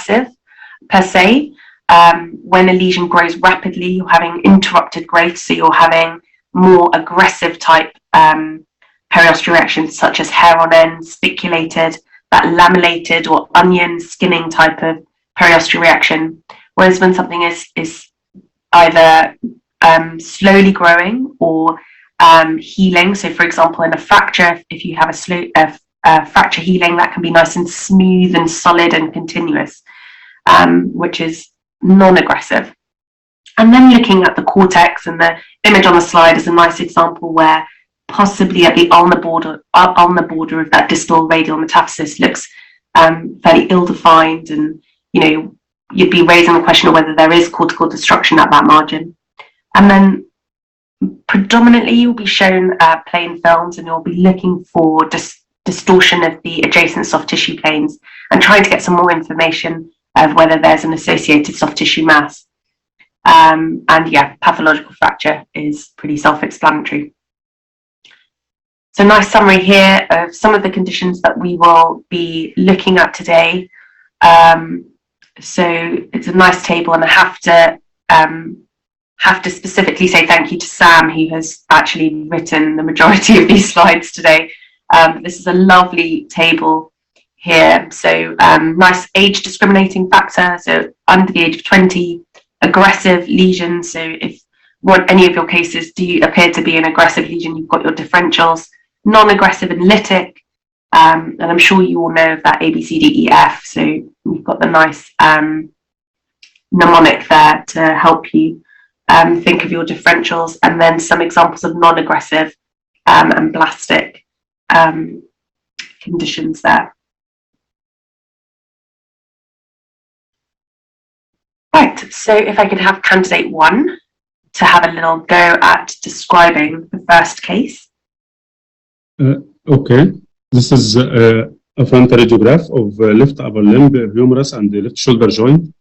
aggressive per se. When a lesion grows rapidly, you're having interrupted growth, so you're having more aggressive type periosteal reactions such as hair on end, spiculated, that lamellated or onion skinning type of periosteal reaction. Whereas when something is either slowly growing or healing, so for example in a fracture, if you have a fracture healing, that can be nice and smooth and solid and continuous, which is non-aggressive. And then looking at the cortex, and the image on the slide is a nice example where possibly at the ulnar border of that distal radial metaphysis looks fairly ill-defined, and you'd be raising the question of whether there is cortical destruction at that margin. And then predominantly you'll be shown plain films, and you'll be looking for distortion of the adjacent soft tissue planes and trying to get some more information of whether there's an associated soft tissue mass. And yeah, pathological fracture is pretty self-explanatory. So nice summary here of some of the conditions that we will be looking at today. So it's a nice table, and I have to specifically say thank you to Sam, who has actually written the majority of these slides today. This is a lovely table here. So nice age discriminating factor, so under the age of 20, aggressive lesions. So if any of your cases do appear to be an aggressive lesion, you've got your differentials, non-aggressive and lytic, and I'm sure you all know of that A, B, C, D, E, F. So we've got the nice mnemonic there to help you think of your differentials, and then some examples of non-aggressive and blastic conditions there. Right, so if I could have candidate 1 to have a little go at describing the first case. Okay, this is a frontal radiograph of left upper limb, humerus, and the left shoulder joint.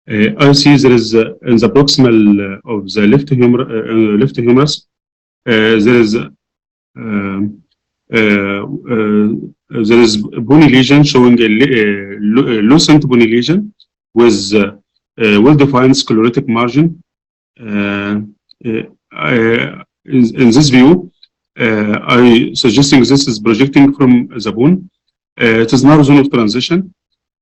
I see there is in the proximal of the left humerus, there is bony lesion showing a lucent bony lesion with well-defined sclerotic margin. In this view, I suggesting this is projecting from the bone. It is narrow zone of transition.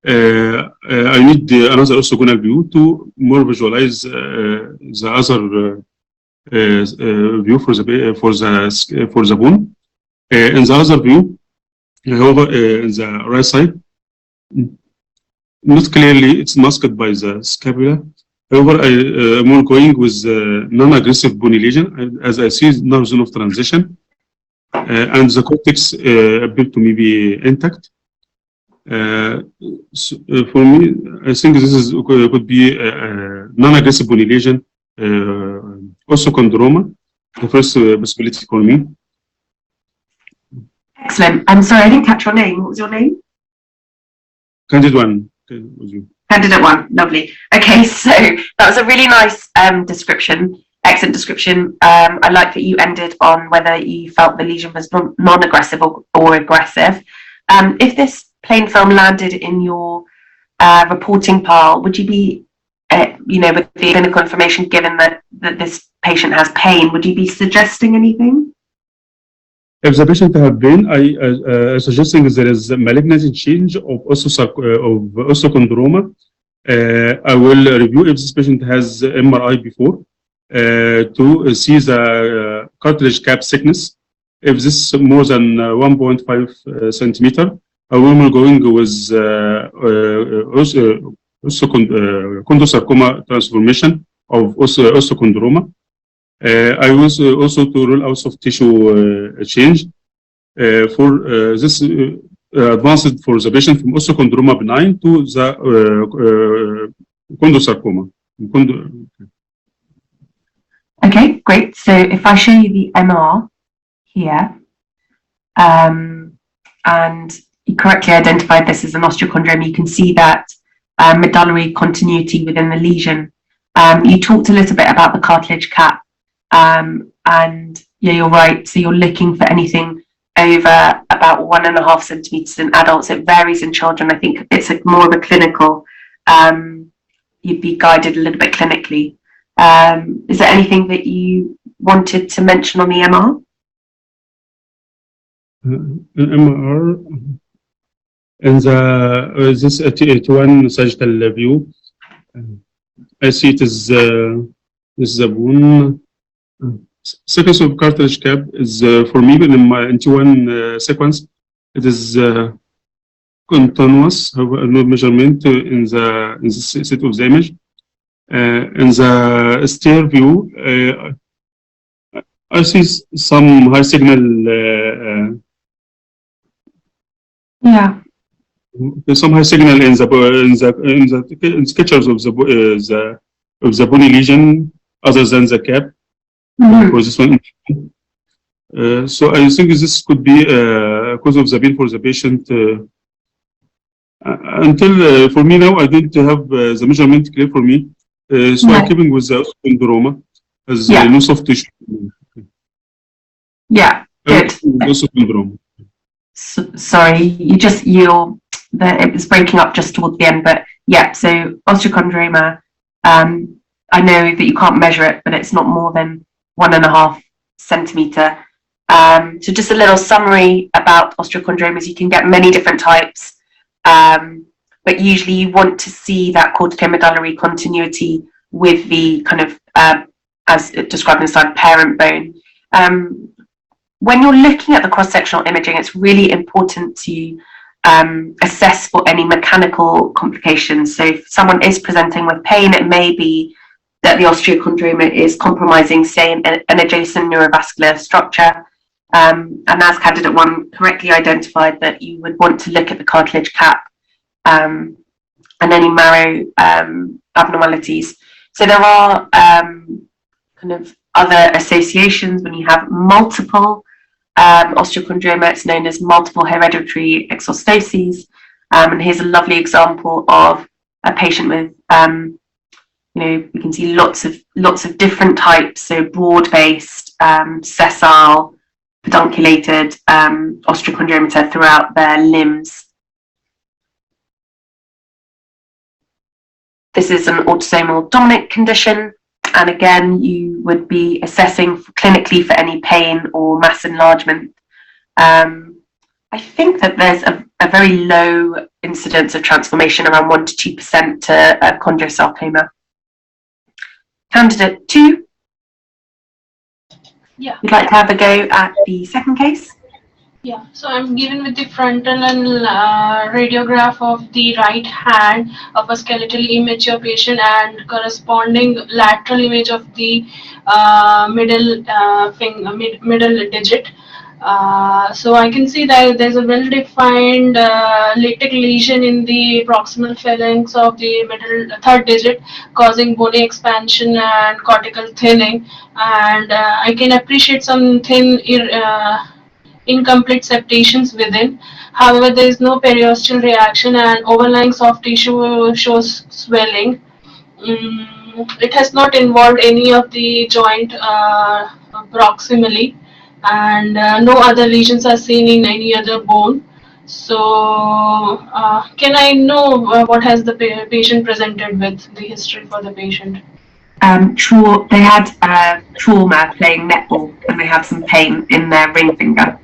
I need another orthogonal view to more visualize the other view for the bone. In the other view, however, in the right side, not clearly it's masked by the scapula. However, I am going with non-aggressive bony lesion, as I see narrow zone of transition, and the cortex appear to me be intact. So, for me, I think this is could be non-aggressive bony lesion, also chondroma, the first possibility for me. Excellent. I'm sorry, I didn't catch your name. What was your name? Candidate 1. Candidate 1, lovely. Okay, so that was a really nice description, excellent description. I like that you ended on whether you felt the lesion was non-aggressive or aggressive. If this plain film landed in your reporting pile, would you be, with the clinical information given that this patient has pain, would you be suggesting anything? If the patient have pain, I suggesting there is a malignancy change of osteochondroma. I will review if this patient has MRI before to see the cartilage cap thickness. If this is more than 1.5 centimeter, I will going with chondrosarcoma transformation of osteochondroma. I was also to rule out soft tissue change for this advanced for the patient from osteochondroma benign to the chondrosarcoma. Okay, great. So if I show you the MR here, and you correctly identified this as an osteochondroma, you can see that medullary continuity within the lesion. You talked a little bit about the cartilage cap. And yeah, you're right. So you're looking for anything over about 1.5 centimeters in adults. It varies in children. I think it's more of a clinical you'd be guided a little bit clinically. Is there anything that you wanted to mention on the MR? MR in the this T1 sagittal view, I see it is this is a bone. Thickness of cartilage cap is for me in my T1 sequence. It is continuous, no measurement in the set of the image. In the stair view, I see some high signal. Some high signal in the sketches of the bony lesion, other than the cap. For this one. So I think this could be a cause of the pain for the patient. Until for me now, I didn't have the measurement clear for me. So I'm keeping with the osteochondroma as no soft tissue. Yeah, good. Sorry, it was breaking up just towards the end, but yeah, so osteochondroma, I know that you can't measure it, but it's not more than 1.5 centimeter. So just a little summary about osteochondromas. You can get many different types, but usually you want to see that corticomedullary continuity with the kind of, as described inside, parent bone. When you're looking at the cross-sectional imaging, it's really important to assess for any mechanical complications. So if someone is presenting with pain, it may be that the osteochondroma is compromising, say, an adjacent neurovascular structure. And as candidate 1 correctly identified, that you would want to look at the cartilage cap and any marrow abnormalities. So there are kind of other associations when you have multiple osteochondroma. It's known as multiple hereditary exostoses. And here's a lovely example of a patient with, you can see lots of different types, so broad-based, sessile, pedunculated osteochondromata throughout their limbs. This is an autosomal dominant condition, and again, you would be assessing clinically for any pain or mass enlargement. I think that there's a very low incidence of transformation, around 1 to 2% to chondrosarcoma. Candidate 2. Yeah. You'd like to have a go at the second case? Yeah, so I'm given with the frontal and radiograph of the right hand of a skeletally immature patient and corresponding lateral image of the middle digit. So I can see that there's a well-defined lytic lesion in the proximal phalanx of the third digit, causing bony expansion and cortical thinning. And I can appreciate some thin, incomplete septations within. However, there is no periosteal reaction, and overlying soft tissue shows swelling. It has not involved any of the joint proximally, and no other lesions are seen in any other bone. So can I know what has the patient presented with, the history for the patient? They had trauma playing netball, and they had some pain in their ring finger.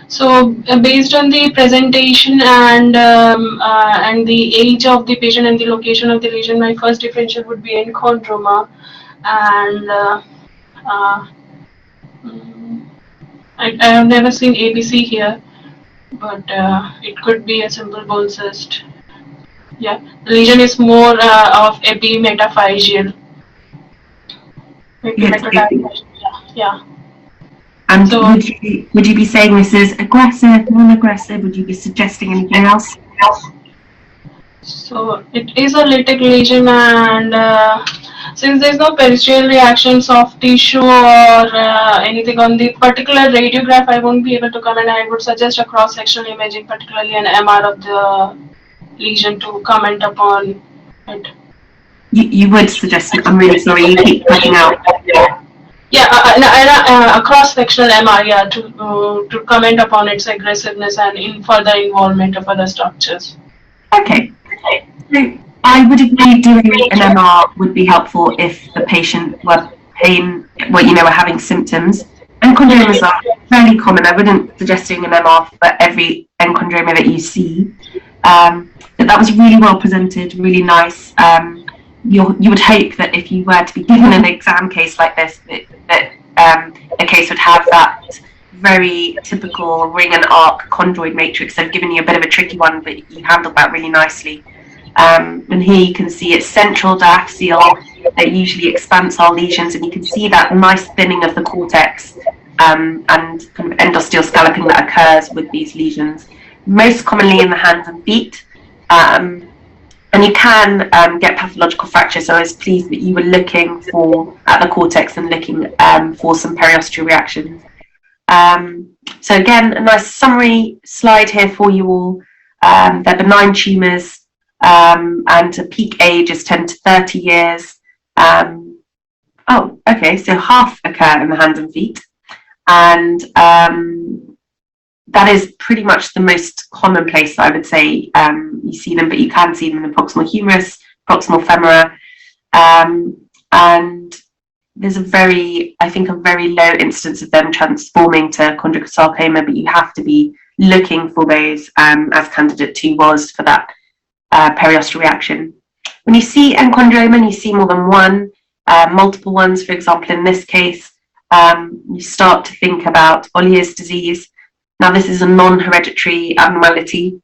So based on the presentation and the age of the patient and the location of the lesion, my first differential would be enchondroma, and I have never seen ABC here, but it could be a simple bone cyst. Yeah, the lesion is more of epimetaphyseal. Yeah. And so, would you be saying this is aggressive, non-aggressive? Would you be suggesting anything else? So it is a lytic lesion, and since there is no periosteal reaction, soft tissue or anything on the particular radiograph, I won't be able to comment. I would suggest a cross-sectional imaging, particularly an MR of the lesion, to comment upon it. You would suggest it? I'm really sorry, you keep cutting out. Yeah, a cross-sectional MR, yeah, to comment upon its aggressiveness and in further involvement of other structures. Okay. So I would agree doing an MR would be helpful if the patient were were having symptoms. Enchondromas are fairly common. I wouldn't suggest doing an MR for every enchondroma that you see. But that was really well presented, really nice. You would hope that if you were to be given an exam case like this, that a case would have that very typical ring and arc chondroid matrix. They've given you a bit of a tricky one, but you handled that really nicely. And here you can see it's central diaphyseal that usually expansile lesions, and you can see that nice thinning of the cortex and kind of endosteal scalloping that occurs with these lesions, most commonly in the hands and feet. And you can get pathological fracture, so I was pleased that you were looking at the cortex and looking for some periosteal reactions. So again, a nice summary slide here for you all. They're benign tumours, and a peak age is 10 to 30 years. So half occur in the hands and feet. And that is pretty much the most common place that I would say you see them, but you can see them in the proximal humerus, proximal femora. And there's a very low incidence of them transforming to chondrosarcoma, but you have to be looking for those, as candidate 2 was for that periosteal reaction. When you see enchondroma and you see more than one, multiple ones, for example, in this case, you start to think about Ollier's disease. Now, this is a non-hereditary abnormality,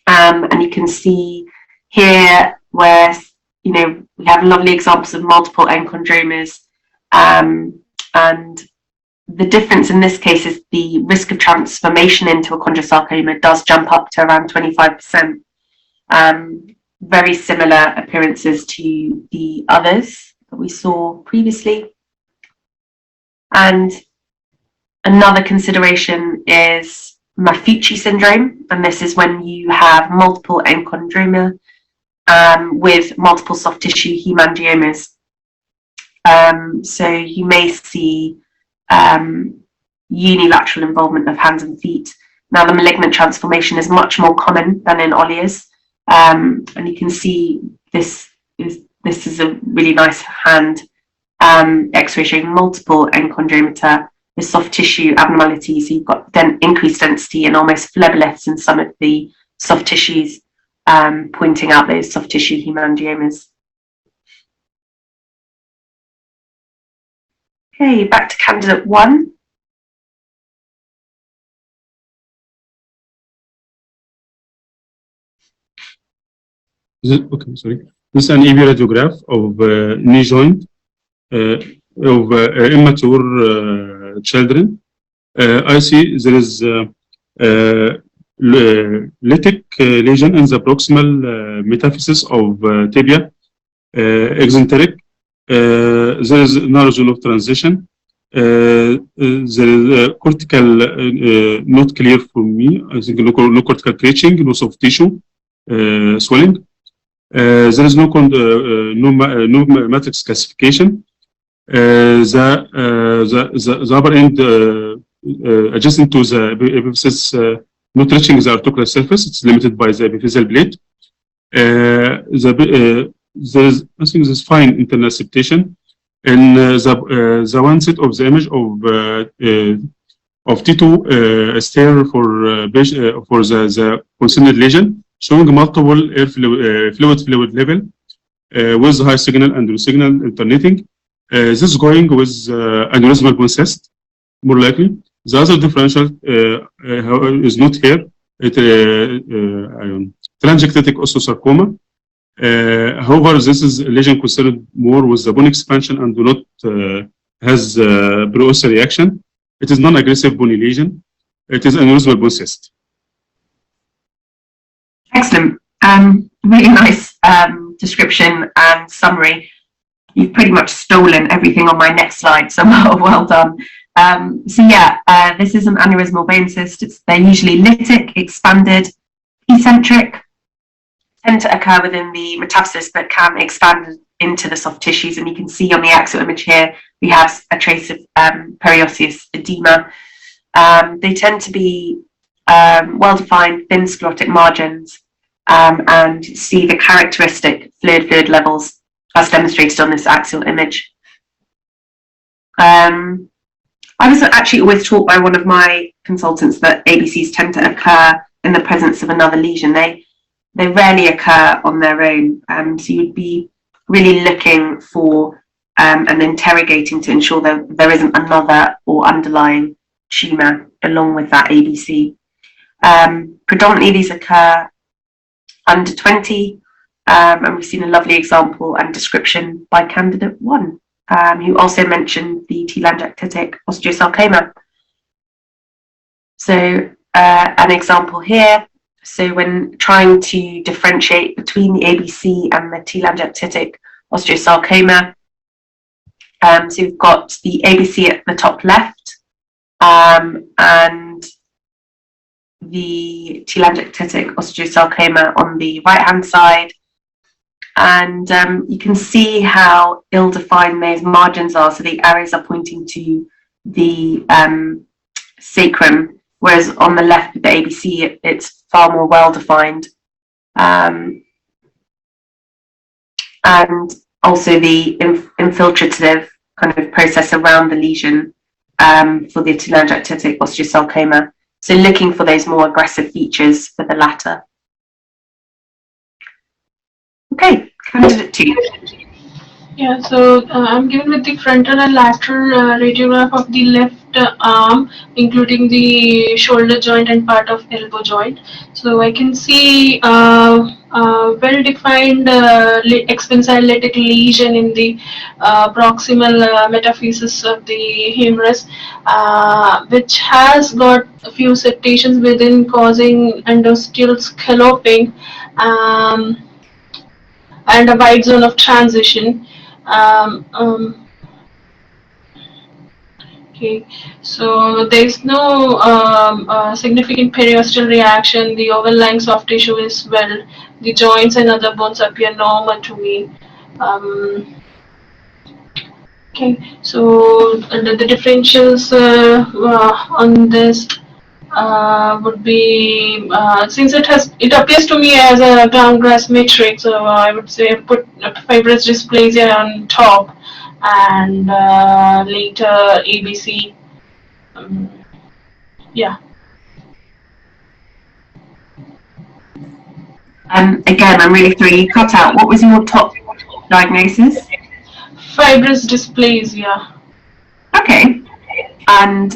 and you can see here where we have lovely examples of multiple enchondromas, and the difference in this case is the risk of transformation into a chondrosarcoma does jump up to around 25%. Very similar appearances to the others that we saw previously. And another consideration is Maffucci syndrome, and this is when you have multiple enchondroma with multiple soft tissue hemangiomas. So you may see unilateral involvement of hands and feet. Now, the malignant transformation is much more common than in Ollier's, and you can see this is a really nice hand X-ray showing multiple enchondromata with soft tissue abnormalities. So you've got increased density and almost phleboliths in some of the soft tissues, pointing out those soft tissue hemangiomas. Okay, back to candidate 1. Okay, sorry. This is an EV radiograph of knee joint of immature children. I see there is lytic lesion in the proximal metaphysis of tibia, exenteric. There is no of transition. There is cortical not clear for me. I think no cortical creaching, no soft tissue swelling. There is no matrix classification. The upper end adjacent to the epiphysis not reaching the articular surface. It's limited by the epiphyseal plate. There's I think there's fine internal septation. And the one set of the image of T2 stair for the concerned lesion, showing multiple air fluid level with high signal and low signal alternating. This is going with aneurysmal bone cyst, more likely. The other differential is not here. Telangiectatic osteosarcoma. However, this is a lesion concerned more with the bone expansion and do not has pre-ossea reaction. It is non-aggressive bony lesion. It is aneurysmal bone cyst. Excellent. Really nice description and summary. You've pretty much stolen everything on my next slide, so well done. This is an aneurysmal bone cyst. They're usually lytic, expanded, eccentric, tend to occur within the metaphysis, but can expand into the soft tissues. And you can see on the axial image here, we have a trace of periosseous edema. They tend to be well-defined, thin sclerotic margins. and see the characteristic fluid levels as demonstrated on this axial image. I was actually always taught by one of my consultants that ABCs tend to occur in the presence of another lesion. They rarely occur on their own. So you'd be really looking for and interrogating to ensure that there isn't another or underlying tumour along with that ABC. Predominantly these occur under 20, and we've seen a lovely example and description by candidate 1. Who also mentioned the telangiectatic osteosarcoma. So an example here, so when trying to differentiate between the ABC and the telangiectatic osteosarcoma, so we've got the ABC at the top left and the telangiectatic osteosarcoma on the right hand side. And you can see how ill-defined those margins are. So the arrows are pointing to the sacrum, whereas on the left with the ABC, it's far more well-defined. And also the infiltrative kind of process around the lesion for the telangiectatic osteosarcoma. So looking for those more aggressive features for the latter. Okay, candidate 2. Yeah, so I'm given with the frontal and lateral radiograph of the left arm, including the shoulder joint and part of elbow joint. So I can see well-defined expansile lytic lesion in the proximal metaphysis of the humerus, which has got a few septations within, causing endosteal scalloping. And a wide zone of transition. Okay, so there's no significant periosteal reaction. The overlying soft tissue is well. The joints and other bones appear normal to me. Okay, so the differentials on this would be, since it appears to me as a ground glass matrix, so I would say put fibrous dysplasia on top and later ABC. Yeah. Again, I'm really sorry, you cut out. What was your top diagnosis? Fibrous dysplasia. Okay. And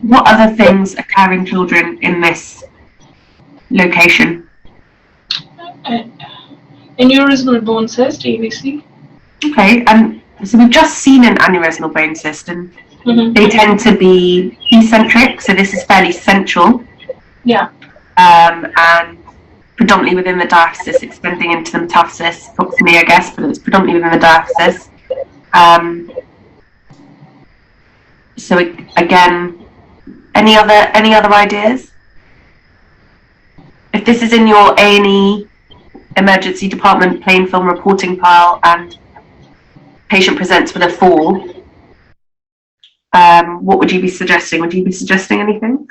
what other things occur in children in this location? Aneurysmal bone cyst, ABC. Okay, so we've just seen an aneurysmal bone cyst, and they tend to be eccentric, so this is fairly central. Yeah. And predominantly within the diaphysis, extending into the metaphysis, proximally, I guess, but it's predominantly within the diaphysis. So again, any other ideas? If this is in your A&E emergency department plain film reporting pile and patient presents with a fall, what would you be suggesting? Would you be suggesting anything?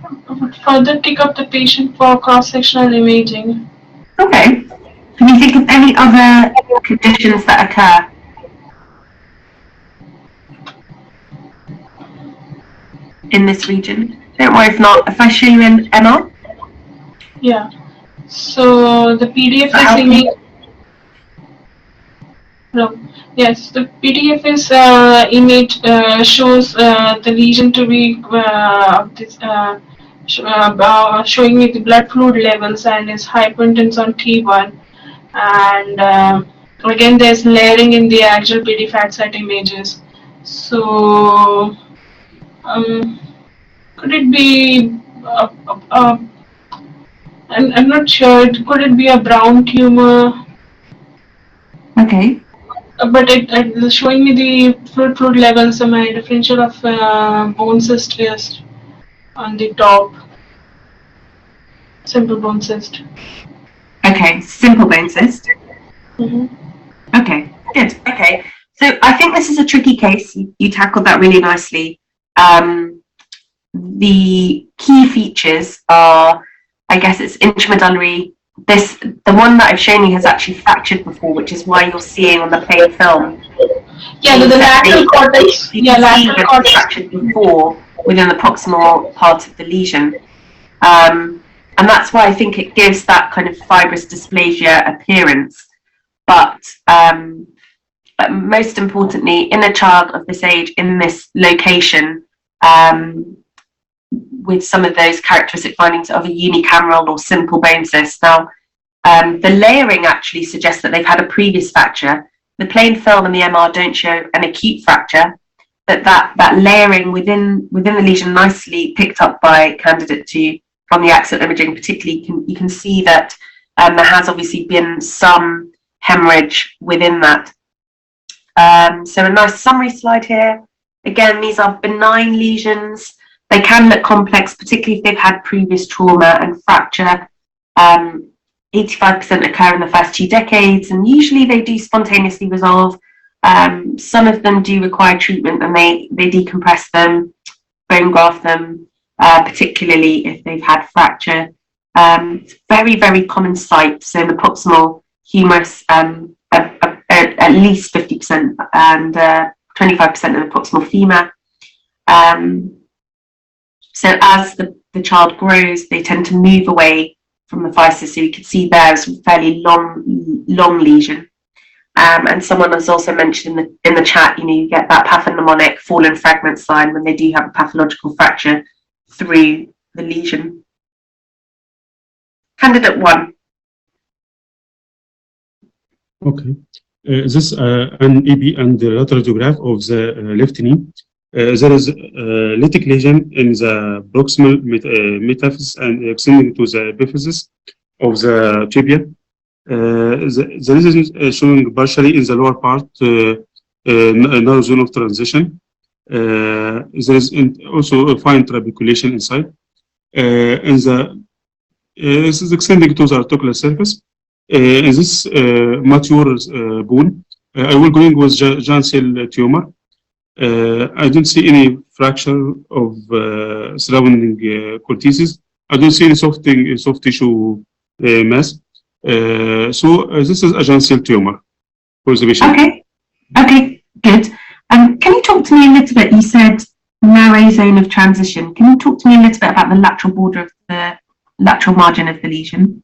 I would further take up the patient for cross-sectional imaging. Okay. Can you think of any other conditions that occur? In this region? Don't worry if not. If I show you an MR? Yeah. So the PDFS image. No. Yes, the PDFS image shows the lesion to be showing me the blood fluid levels and is hyperintense on T1. And again, there's layering in the actual PD fat site images. So could it be I'm not sure, could it be a brown tumor? Okay. But it's showing me the fluid levels, so my differential of bone cyst is on the top. Simple bone cyst. Okay, simple bone cyst. Okay, good. Okay, so I think this is a tricky case. You tackled that really nicely. The key features are I guess it's intramedullary. The one that I've shown you has actually fractured before, which is why you're seeing on the plain film. Yeah, the lateral cortex. You can see that it's fractured before within the proximal part of the lesion. And that's why I think it gives that kind of fibrous dysplasia appearance. But most importantly, in a child of this age, in this location, with some of those characteristic findings of a unicameral or simple bone cyst. Now, the layering actually suggests that they've had a previous fracture. The plain film and the MR don't show an acute fracture, but that layering within the lesion, nicely picked up by candidate 2 from the axial imaging particularly, you can see that there has obviously been some hemorrhage within that. So a nice summary slide here. Again, these are benign lesions. They can look complex, particularly if they've had previous trauma and fracture. 85% occur in the first 2 decades, and usually they do spontaneously resolve. Some of them do require treatment, and they decompress them, bone graft them, particularly if they've had fracture. It's very, very common sight. So in the proximal humerus, at least 50%, and 25% in the proximal femur. So as the child grows, they tend to move away from the physis. So you can see there's a fairly long lesion. And someone has also mentioned in the chat, you get that pathognomonic fallen fragment sign when they do have a pathological fracture through the lesion. Candidate 1. Okay. This an EP and the lateral radiograph of the left knee. There is a lytic lesion in the proximal metaphysis and extending to the epiphysis of the tibia. The lesion is showing partially in the lower part, narrow zone of transition. There is also a fine trabeculation inside. This is extending to the articular surface. In this mature bone, I will go in with giant cell tumor. I don't see any fracture of surrounding cortices. I don't see any soft tissue mass. So this is a giant cell tumor for the patient. Okay, good. Can you talk to me a little bit? You said narrow zone of transition. Can you talk to me a little bit about the lateral border of the lateral margin of the lesion?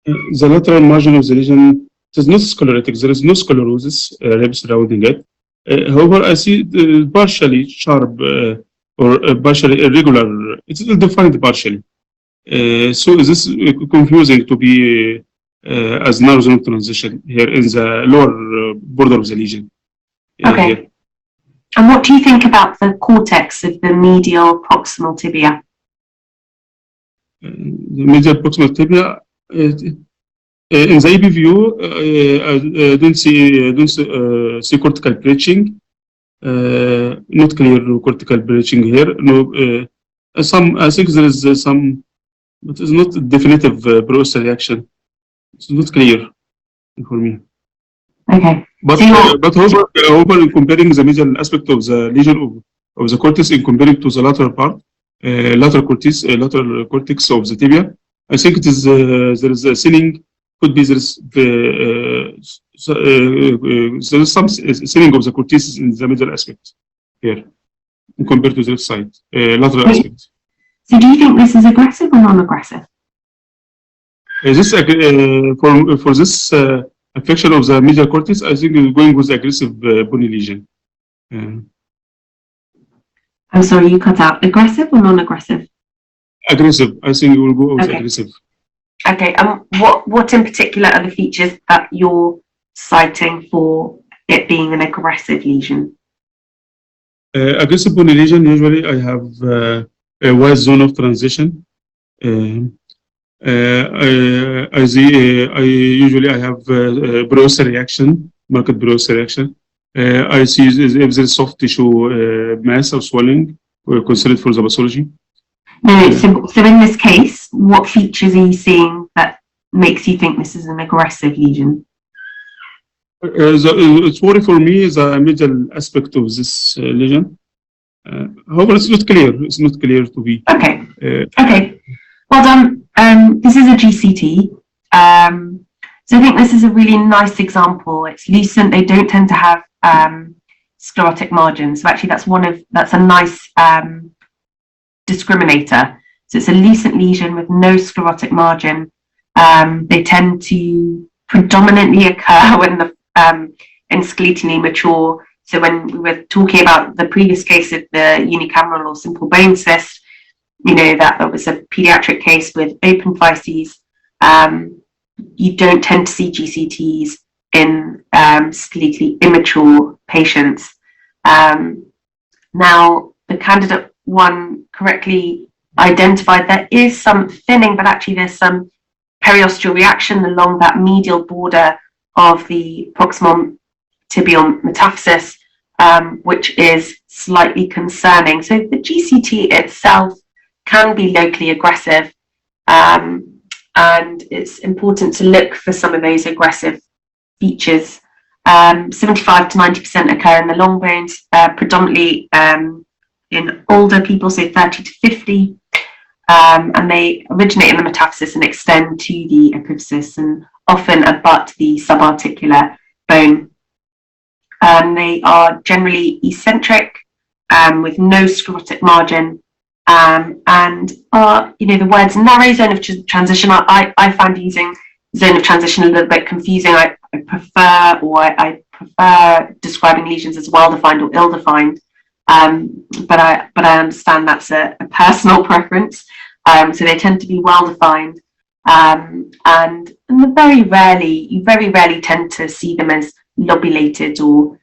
The lateral margin of the lesion is not sclerotic. There is no sclerosis surrounding it. However, I see partially sharp or partially irregular. It's defined partially. So is this confusing to be as narrow zone of transition here in the lower border of the lesion? Okay. Here. And what do you think about the cortex of the medial proximal tibia? The medial proximal tibia. In the EP view, I don't see cortical breaching. Not clear cortical breaching here. No, I think there is some, but it's not definitive process reaction. It's not clear for me. Okay. But however, in comparing the medial aspect of the lesion of the cortex in comparing to the lateral part, lateral cortex of the tibia, I think it is there is a thinning. Could be there is some thinning of the cortices in the middle aspect here compared to the left side lateral aspect. So do you think this is aggressive or non-aggressive? This for this affection of the medial cortex, I think is going with aggressive bony lesion. I'm sorry, you cut out. Aggressive or non-aggressive? Aggressive. I think you will go with aggressive. Okay. What in particular are the features that you're citing for it being an aggressive lesion? Aggressive bony lesion. Usually, I have a wide zone of transition. I have Breuer reaction, marked Breuer reaction. I see if there is soft tissue mass or swelling, considered for the pathology. No, so in this case, what features are you seeing that makes you think this is an aggressive lesion? It's worry for me is the middle aspect of this lesion. However, it's not clear. It's not clear to be. Okay. Well done. This is a GCT. So I think this is a really nice example. It's lucent. They don't tend to have sclerotic margins. So actually, that's a nice discriminator. So it's a lucent lesion with no sclerotic margin. They tend to predominantly occur when in skeletally mature. So when we were talking about the previous case of the unicameral or simple bone cyst, you know, that was a pediatric case with open physes. You don't tend to see GCTs in skeletally immature patients. Now, the candidate one correctly identified there is some thinning, but actually there's some periosteal reaction along that medial border of the proximal tibial metaphysis, which is slightly concerning. So the GCT itself can be locally aggressive, and it's important to look for some of those aggressive features. 75 to 90% occur in the long bones, predominantly in older people, so 30 to 50, and they originate in the metaphysis and extend to the epiphysis and often abut the subarticular bone. They are generally eccentric, with no sclerotic margin, and are, you know, the words narrow zone of transition, I find using zone of transition a little bit confusing. I prefer describing lesions as well-defined or ill-defined, but I understand that's a personal preference. So they tend to be well-defined, and you very rarely tend to see them as lobulated or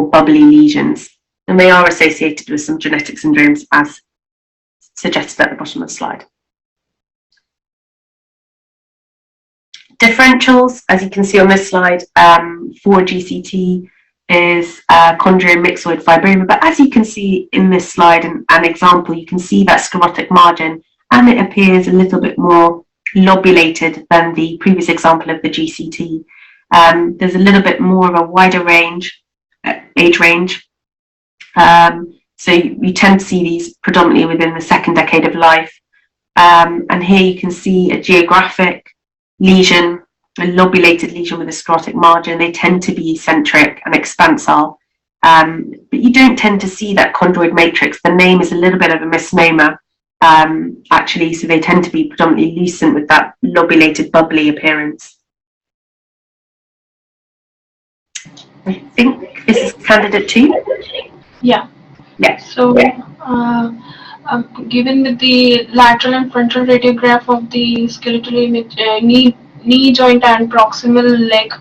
bubbly lesions, and they are associated with some genetic syndromes as suggested at the bottom of the slide. Differentials, as you can see on this slide, for GCT is chondromyxoid fibroma, but as you can see in this slide, an example, you can see that sclerotic margin, and it appears a little bit more lobulated than the previous example of the GCT. There's a little bit more of a wider range, age range. So you tend to see these predominantly within the second decade of life. And here you can see a geographic lesion, a lobulated lesion with a sclerotic margin. They tend to be eccentric and expansile, but you don't tend to see that chondroid matrix. The name is a little bit of a misnomer, actually, so they tend to be predominantly lucent with that lobulated, bubbly appearance. I think this is candidate 2. Yeah. Yeah. So, given with the lateral and frontal radiograph of the skeletal knee joint and proximal leg,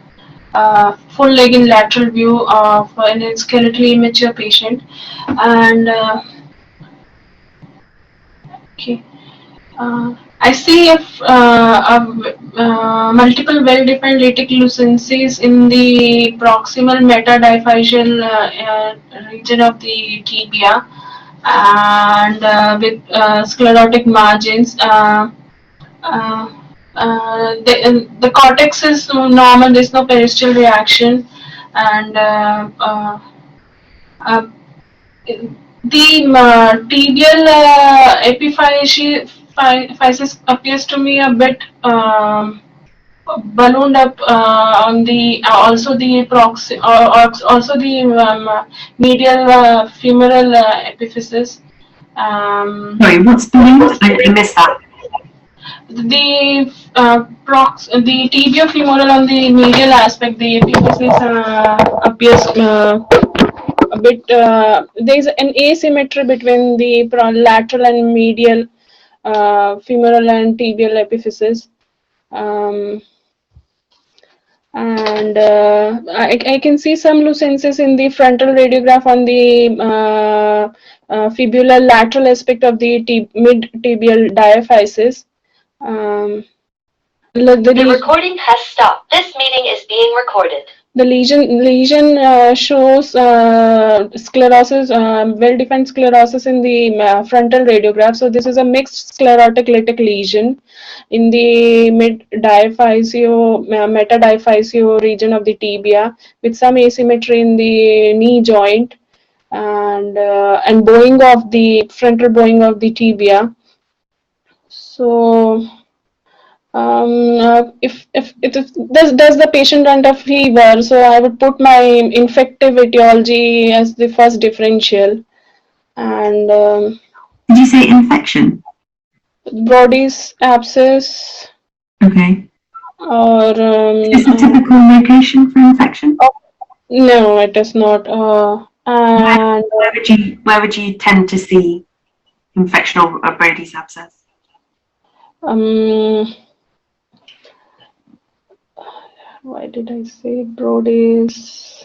full leg in lateral view of in a skeletally immature patient, and okay. I see multiple well-defined latex lucencies in the proximal metadiaphyseal region of the tibia, and with sclerotic margins. The cortex is normal. There's no periosteal reaction, and the tibial epiphysis appears to me a bit ballooned up on the also the medial femoral epiphysis. Sorry, what's ballooned? I missed that. The tibiofemoral on the medial aspect, the epiphysis appears a bit. There is an asymmetry between the lateral and medial femoral and tibial epiphysis, and I can see some lucences in the frontal radiograph on the fibular lateral aspect of the mid-tibial diaphysis. The recording has stopped. This meeting is being recorded. The lesion shows sclerosis, well-defined sclerosis in the frontal radiograph. So this is a mixed sclerotic latex lesion in the mid-diaphyseal, metadiaphyseal region of the tibia, with some asymmetry in the knee joint, and bowing of the frontal bowing of the tibia. So, if it is, does the patient under fever, so I would put my infective etiology as the first differential, and Did you say infection? Brody's abscess, Okay. or Is this a typical location for infection? no, it is not. And Where would you tend to see infection or Brody's abscess? Why did I say Brody's?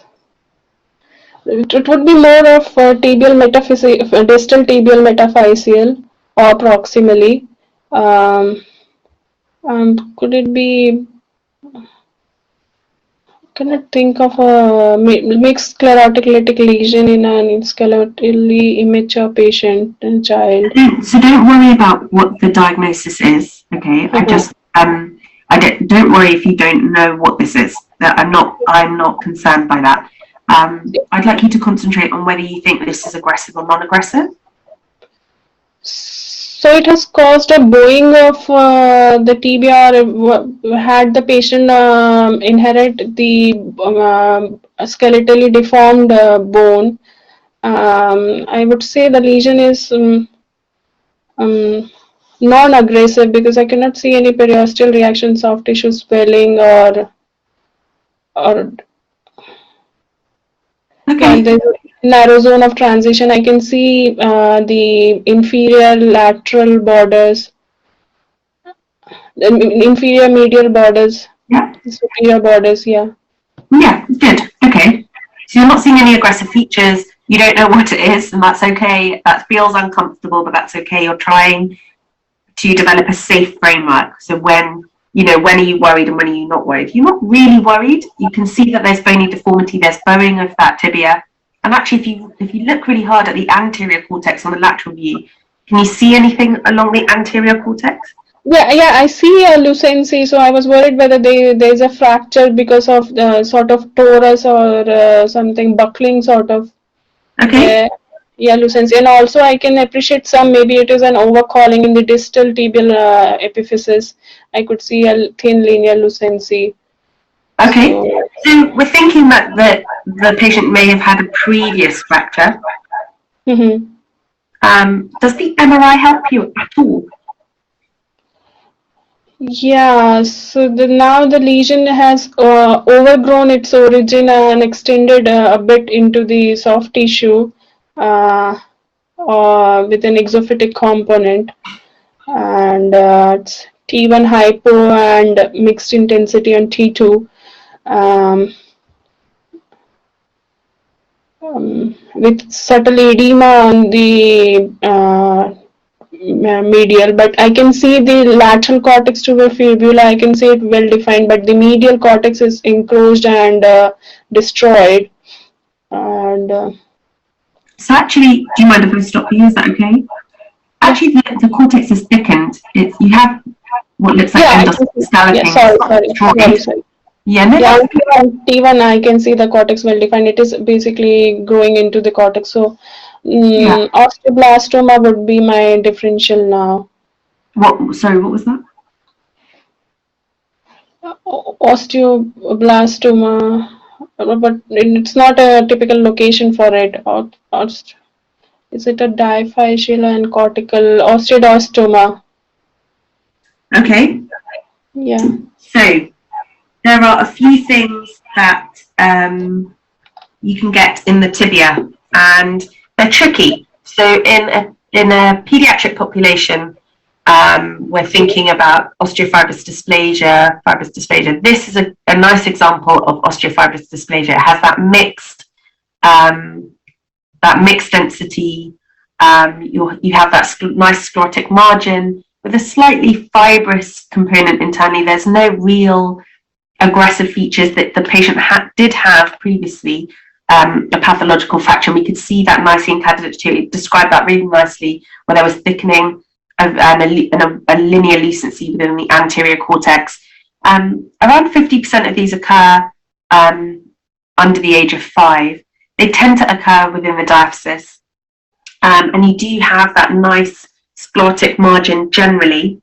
It would be more of tibial metaphyseal, distal tibial metaphyseal, or proximally. Could it be? Cannot think of a mixed sclerotic lytic lesion in an skeletally immature patient and child. So don't worry about what the diagnosis is. Okay, I just don't worry if you don't know what this is. I'm not concerned by that. I'd like you to concentrate on whether you think this is aggressive or non-aggressive. So it has caused a bowing of the tibia. Had the patient inherit the skeletally deformed bone, I would say the lesion is non-aggressive, because I cannot see any periosteal reaction, soft tissue swelling, or Okay. there's a narrow zone of transition. I can see the inferior lateral borders, inferior medial borders, Yeah. superior borders. Yeah. Yeah. Good. Okay. So you're not seeing any aggressive features. You don't know what it is, and that's okay. That feels uncomfortable, but that's okay. You're trying to develop a safe framework. So when are you worried and when are you not worried? You're not really worried. You can see that there's bony deformity, there's bowing of that tibia. And actually, if you look really hard at the anterior cortex on the lateral view, can you see anything along the anterior cortex? Yeah, I see a lucency. So I was worried whether there's a fracture because of the sort of torus or something buckling sort of. Okay. Yeah, lucency. And also I can appreciate maybe it is an overcalling in the distal tibial epiphysis. I could see a thin linear lucency. Okay. So we're thinking that the patient may have had a previous fracture. Mm-hmm. Does the MRI help you at all? Yeah, so now the lesion has overgrown its origin and extended a bit into the soft tissue with an exophytic component, and it's T1 hypo and mixed intensity on T2, with subtle edema on the medial, but I can see the lateral cortex to the fibula. I can see it well defined, but the medial cortex is encroached and destroyed. And so actually, do you mind if I stop you? Is that okay? Actually, the cortex is thickened. You have what looks like endoscalloping. Yeah, sorry. Yeah, no. Yeah, T1, I can see the cortex well defined. It is basically growing into the cortex. So, osteoblastoma would be my differential now. Sorry, what was that? Osteoblastoma, but it's not a typical location for it. Is it a diaphyseal and cortical osteoblastoma? Okay. Yeah. So there are a few things that you can get in the tibia, and they're tricky. So in a pediatric population, we're thinking about osteofibrous dysplasia, fibrous dysplasia. This is a nice example of osteofibrous dysplasia. It has that mixed density. You have that nice sclerotic margin with a slightly fibrous component internally. There's no real aggressive features that the patient did have previously, a pathological fracture. We could see that nicely in candidate 2. It described that really nicely, where there was thickening and a linear lucency within the anterior cortex. Around 50% of these occur under the age of 5. They tend to occur within the diaphysis, and you do have that nice sclerotic margin generally.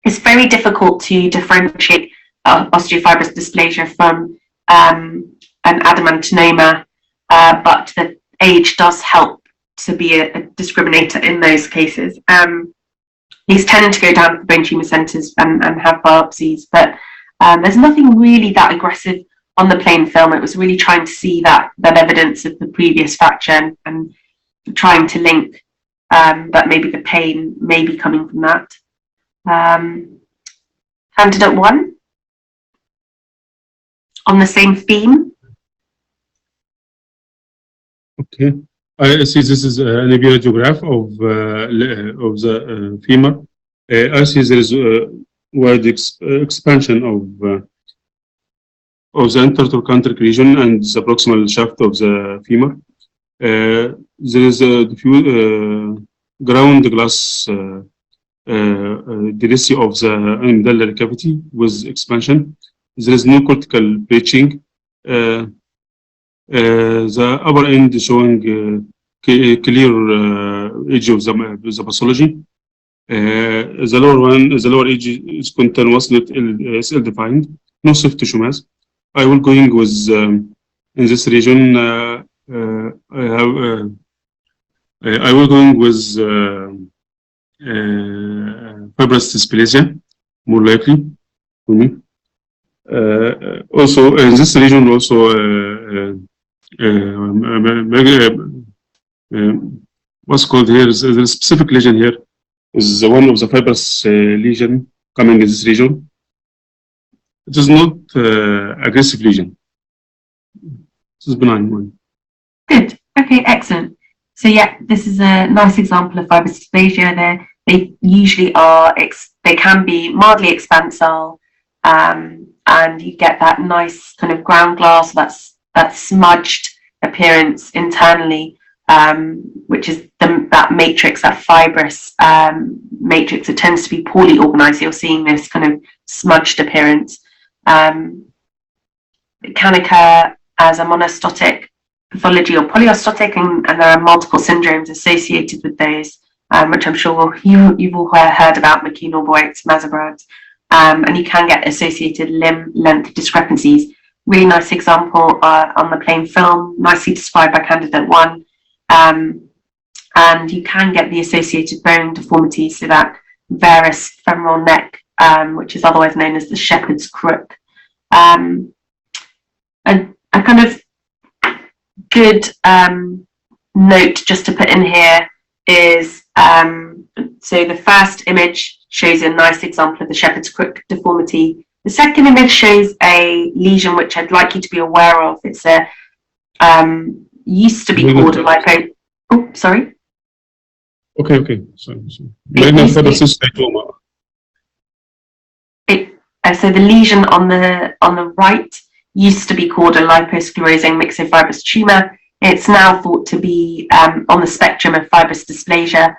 It's very difficult to differentiate osteofibrous dysplasia from an adamantinoma, but the age does help to be a discriminator in those cases. These tend to go down to the bone tumour centres and have biopsies, but there's nothing really that aggressive on the plain film. It was really trying to see that evidence of the previous fracture and trying to link that maybe the pain may be coming from that. Candidate 1, on the same theme. Okay, I see this is an radiograph of the femur. I see there is wide expansion of the intertrochanteric region and the proximal shaft of the femur. There is a ground glass delicacy of the medullary cavity with expansion. There is no cortical breaching. The upper end showing clear edge of the pathology. The lower edge is continuous, not ill-defined, no soft tissue mass. I will going with in this region. I will going with fibrous dysplasia, more likely for me. Also in this region, also what's called here is the specific lesion here is one of the fibrous lesion coming in this region. It is not aggressive lesion. This is benign one. Good. Okay, excellent. So yeah, this is a nice example of fibrous dysplasia. They usually are, they can be mildly expansile, and you get that nice kind of ground glass, that smudged appearance internally, which is that matrix, that fibrous matrix. It tends to be poorly organized. You're seeing this kind of smudged appearance. It can occur as a monostotic pathology or polyostotic, and there are multiple syndromes associated with those, which I'm sure you've all heard about: McKean-Boyce, Mazabrad, and you can get associated limb length discrepancies. Really nice example on the plain film, nicely described by candidate 1. And you can get the associated bone deformities, so that varus femoral neck, which is otherwise known as the shepherd's crook. A kind of good note just to put in here is, so the first image shows a nice example of the shepherd's crook deformity. The second image shows a lesion which I'd like you to be aware of. It's a used to be called a lipo. Oh, sorry. Okay. Sorry. So the lesion on the right used to be called a liposclerosing myxofibrous tumor. It's now thought to be on the spectrum of fibrous dysplasia.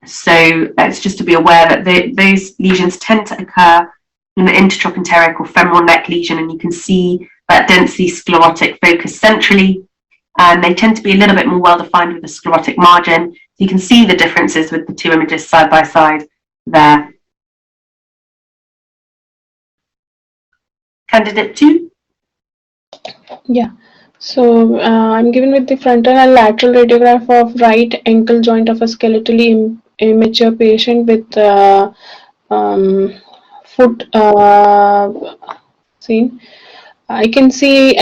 So it's just to be aware that those lesions tend to occur in the intertrochanteric or femoral neck lesion, and you can see that densely sclerotic focus centrally, and they tend to be a little bit more well defined with a sclerotic margin. So you can see the differences with the two images side by side there. Candidate 2. Yeah. So I'm given with the frontal and lateral radiograph of right ankle joint of a skeletally immature patient with foot seen. I can see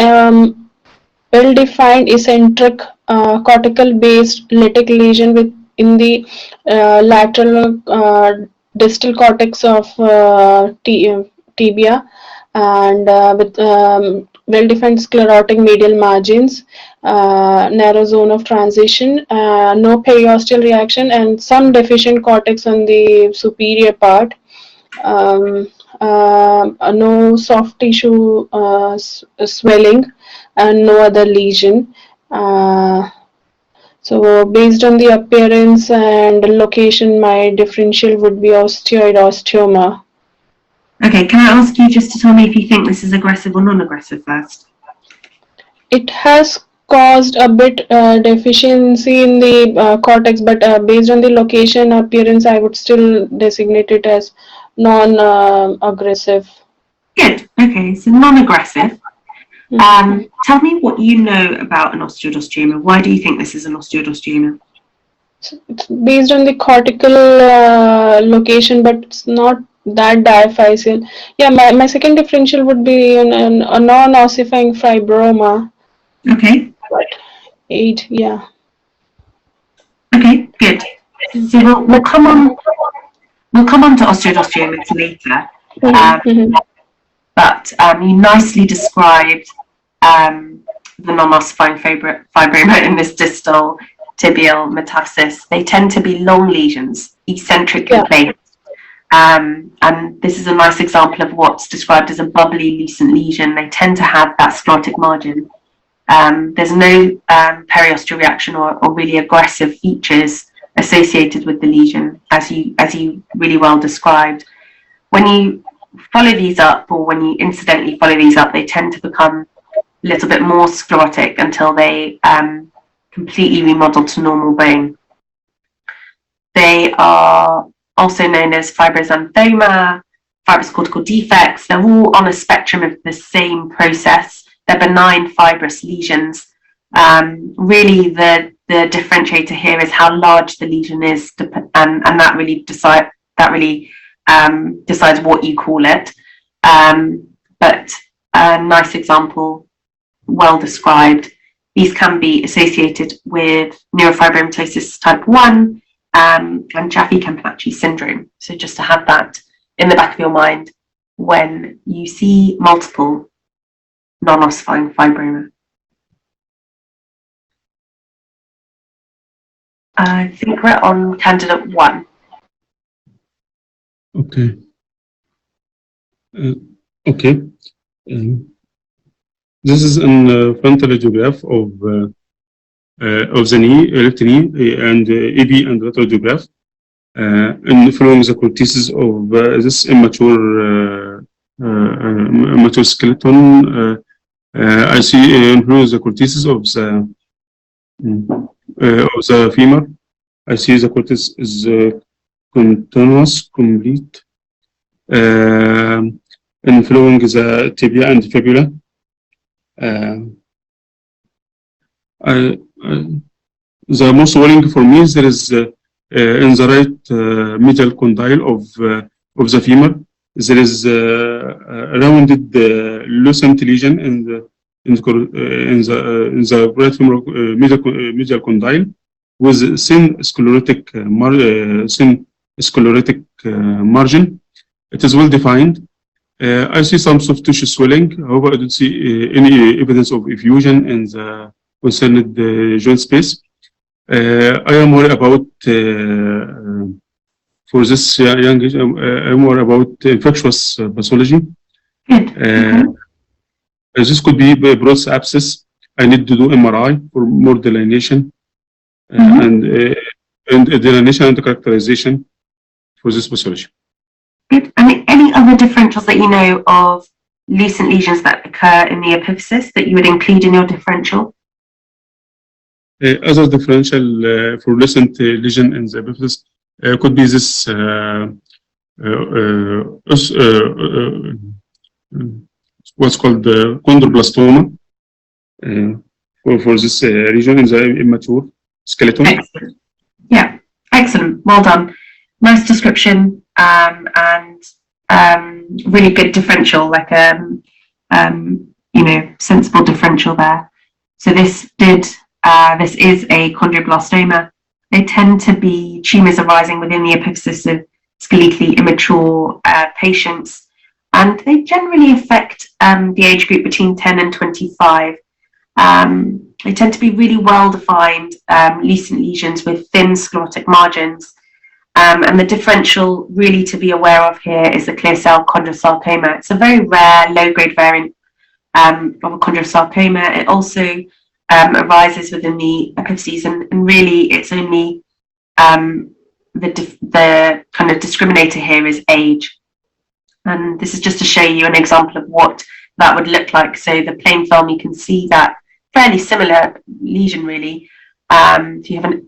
well-defined eccentric cortical-based lytic lesion in the lateral distal cortex of tibia, and with well-defined sclerotic medial margins, narrow zone of transition, no periosteal reaction, and some deficient cortex on the superior part. No soft tissue swelling, and no other lesion. So based on the appearance and location, my differential would be osteoid osteoma. Okay, can I ask you just to tell me if you think this is aggressive or non-aggressive first? It has caused a bit deficiency in the cortex, but based on the location appearance, I would still designate it as non-aggressive. Good. Okay, so non-aggressive. Tell me what you know about an osteodystroma. Why do you think this is an osteodystroma? It's based on the cortical location, but it's not that diaphyseal. Yeah, my second differential would be a non-ossifying fibroma. Okay. 8, yeah. Okay, good. So we'll come on to osteodystrophies later. But you nicely described the non-ossifying fibroma in this distal tibial metastasis. They tend to be long lesions, eccentrically placed. And this is a nice example of what's described as a bubbly lucent lesion. They tend to have that sclerotic margin. There's no periosteal reaction or really aggressive features associated with the lesion, as you really well described. When you follow these up, or when you incidentally follow these up, they tend to become a little bit more sclerotic until they completely remodel to normal bone. They are also known as fibroxanthoma, fibrous cortical defects. They're all on a spectrum of the same process. They're benign fibrous lesions. Really, the differentiator here is how large the lesion is, and that really decides what you call it. But a nice example, well described. These can be associated with neurofibromatosis type 1 and Jaffe-Campanachi syndrome. So just to have that in the back of your mind when you see multiple non-ossifying fibroma. I think we're on candidate 1. Okay. Okay. This is a frontal radiograph of the knee, left knee, and AB and lateral radiograph. And following the cortices of this immature skeleton, I see the cortices of the femur. I see the cortice is continuous, complete, and following the tibia and fibula. The most worrying for me is there is in the right medial condyle of the femur, there is a rounded lucent lesion in the right femoral medial condyle with thin sclerotic margin. It is well defined. I see some soft tissue swelling. However, I don't see any evidence of effusion in the concerned joint space. I am worried about for this young age. I'm worried about infectious pathology. This could be broad abscess. I need to do MRI for more delineation and delineation and characterization for this pathology. Good. I mean, any other differentials that you know of lucent lesions that occur in the epiphysis that you would include in your differential? Other differential for lucent lesion in the epiphysis could be this what's called chondroblastoma for this region in the immature skeleton. Excellent. Yeah, excellent. Well done. Nice description and really good differential, like sensible differential there. So this is a chondroblastoma. They tend to be tumours arising within the epiphysis of skeletally immature patients, and they generally affect the age group between 10 and 25. They tend to be really well-defined lucent lesions with thin sclerotic margins. And the differential really to be aware of here is the clear cell chondrosarcoma. It's a very rare low-grade variant of a chondrosarcoma. It also arises within the epiphyses, and really it's only the kind of discriminator here is age. And this is just to show you an example of what that would look like. So the plain film, you can see that fairly similar lesion really. If you have an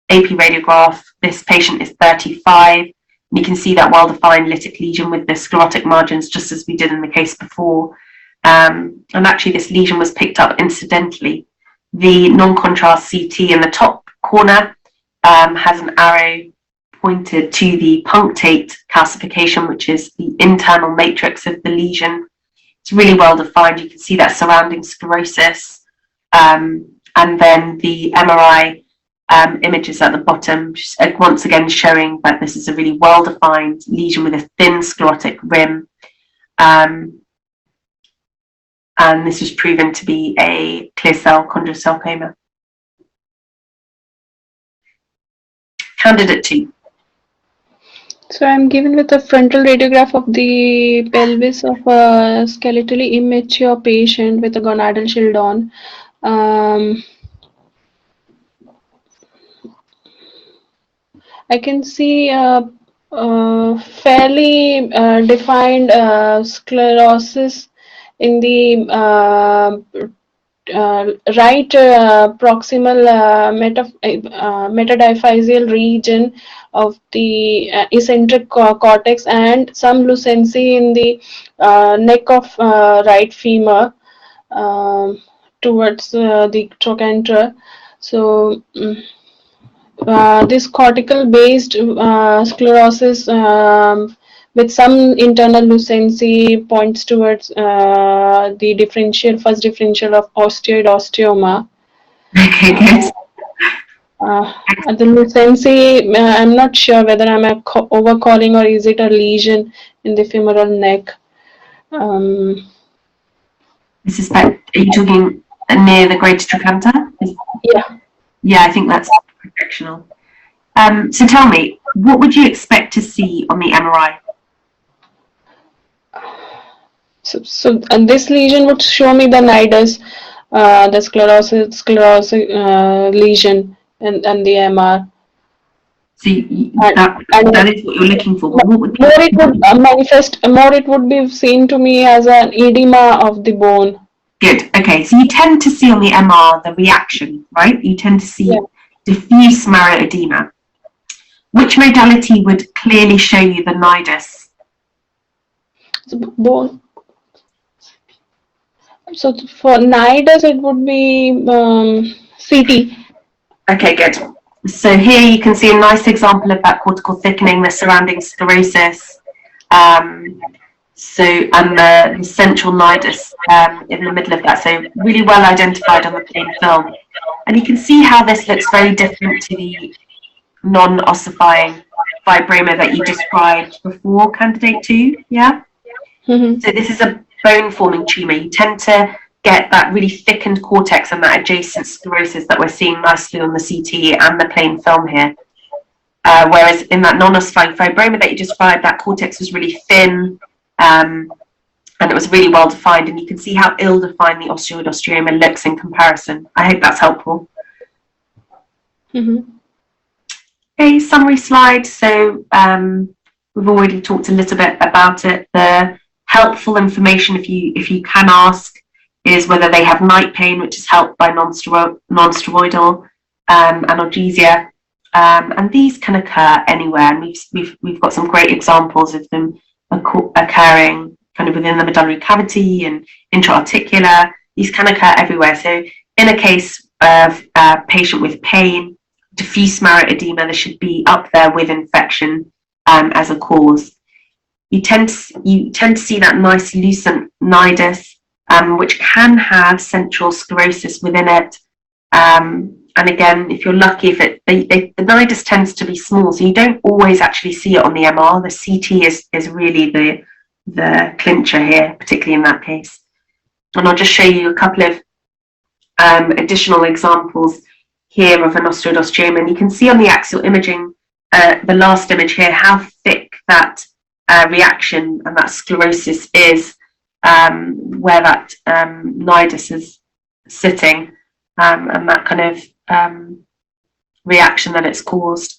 AP radiograph, this patient is 35. And you can see that well-defined lytic lesion with the sclerotic margins, just as we did in the case before. And actually, this lesion was picked up incidentally. The non-contrast CT in the top corner has an arrow pointed to the punctate calcification, which is the internal matrix of the lesion. It's really well-defined. You can see that surrounding sclerosis. And then the MRI images at the bottom, just, once again showing that this is a really well-defined lesion with a thin sclerotic rim. And this was proven to be a clear cell chondrosarcoma. Candidate 2. So I'm given with a frontal radiograph of the pelvis of a skeletally immature patient with a gonadal shield on. I can see a fairly defined sclerosis in the right proximal metadiaphyseal region of the eccentric cortex, and some lucency in the neck of right femur towards the trochanter. So this cortical based sclerosis with some internal lucency points towards the first differential of osteoid osteoma. Okay, good. The lucency, I'm not sure whether I'm overcalling or is it a lesion in the femoral neck. This is are you talking near the greater trochanter? Yeah. Yeah, I think that's projectional. So tell me, what would you expect to see on the MRI? So this lesion would show me the nidus, the sclerosis lesion, and the MR. So that is what you're looking for. But what would be more it would manifest, more it would be seen to me as an edema of the bone. good? Okay, so you tend to see on the MR the reaction, right? You tend to see diffuse marrow edema. Which modality would clearly show you the nidus? Bone. So for nidus, it would be CT. Okay, good. So here you can see a nice example of that cortical thickening, the surrounding sclerosis, and the central nidus in the middle of that. So really well identified on the plain film. And you can see how this looks very different to the non-ossifying fibroma that you described before, candidate 2, yeah? Mm-hmm. So this is a bone-forming tumour. You tend to get that really thickened cortex and that adjacent sclerosis that we're seeing nicely on the CT and the plain film here. Whereas in that non-ossifying fibroma that you described, that cortex was really thin and it was really well defined, and you can see how ill-defined the osteoid osteoma looks in comparison. I hope that's helpful. Mm-hmm. Okay, summary slide. So we've already talked a little bit about it. The helpful information, if you can ask, is whether they have night pain, which is helped by non-steroidal analgesia, and these can occur anywhere. And we've got some great examples of them occurring kind of within the medullary cavity and intra-articular. These can occur everywhere. So in a case of a patient with pain, diffuse marrow edema, there should be up there with infection as a cause. You tend to see that nice lucent nidus, which can have central sclerosis within it. And again, if you're lucky, the nidus tends to be small, so you don't always actually see it on the MR. The CT is really the clincher here, particularly in that case. And I'll just show you a couple of additional examples here of an osteoid osteoma. And you can see on the axial imaging, the last image here, how thick that reaction and that sclerosis is, where that nidus is sitting, and that kind of reaction that it's caused.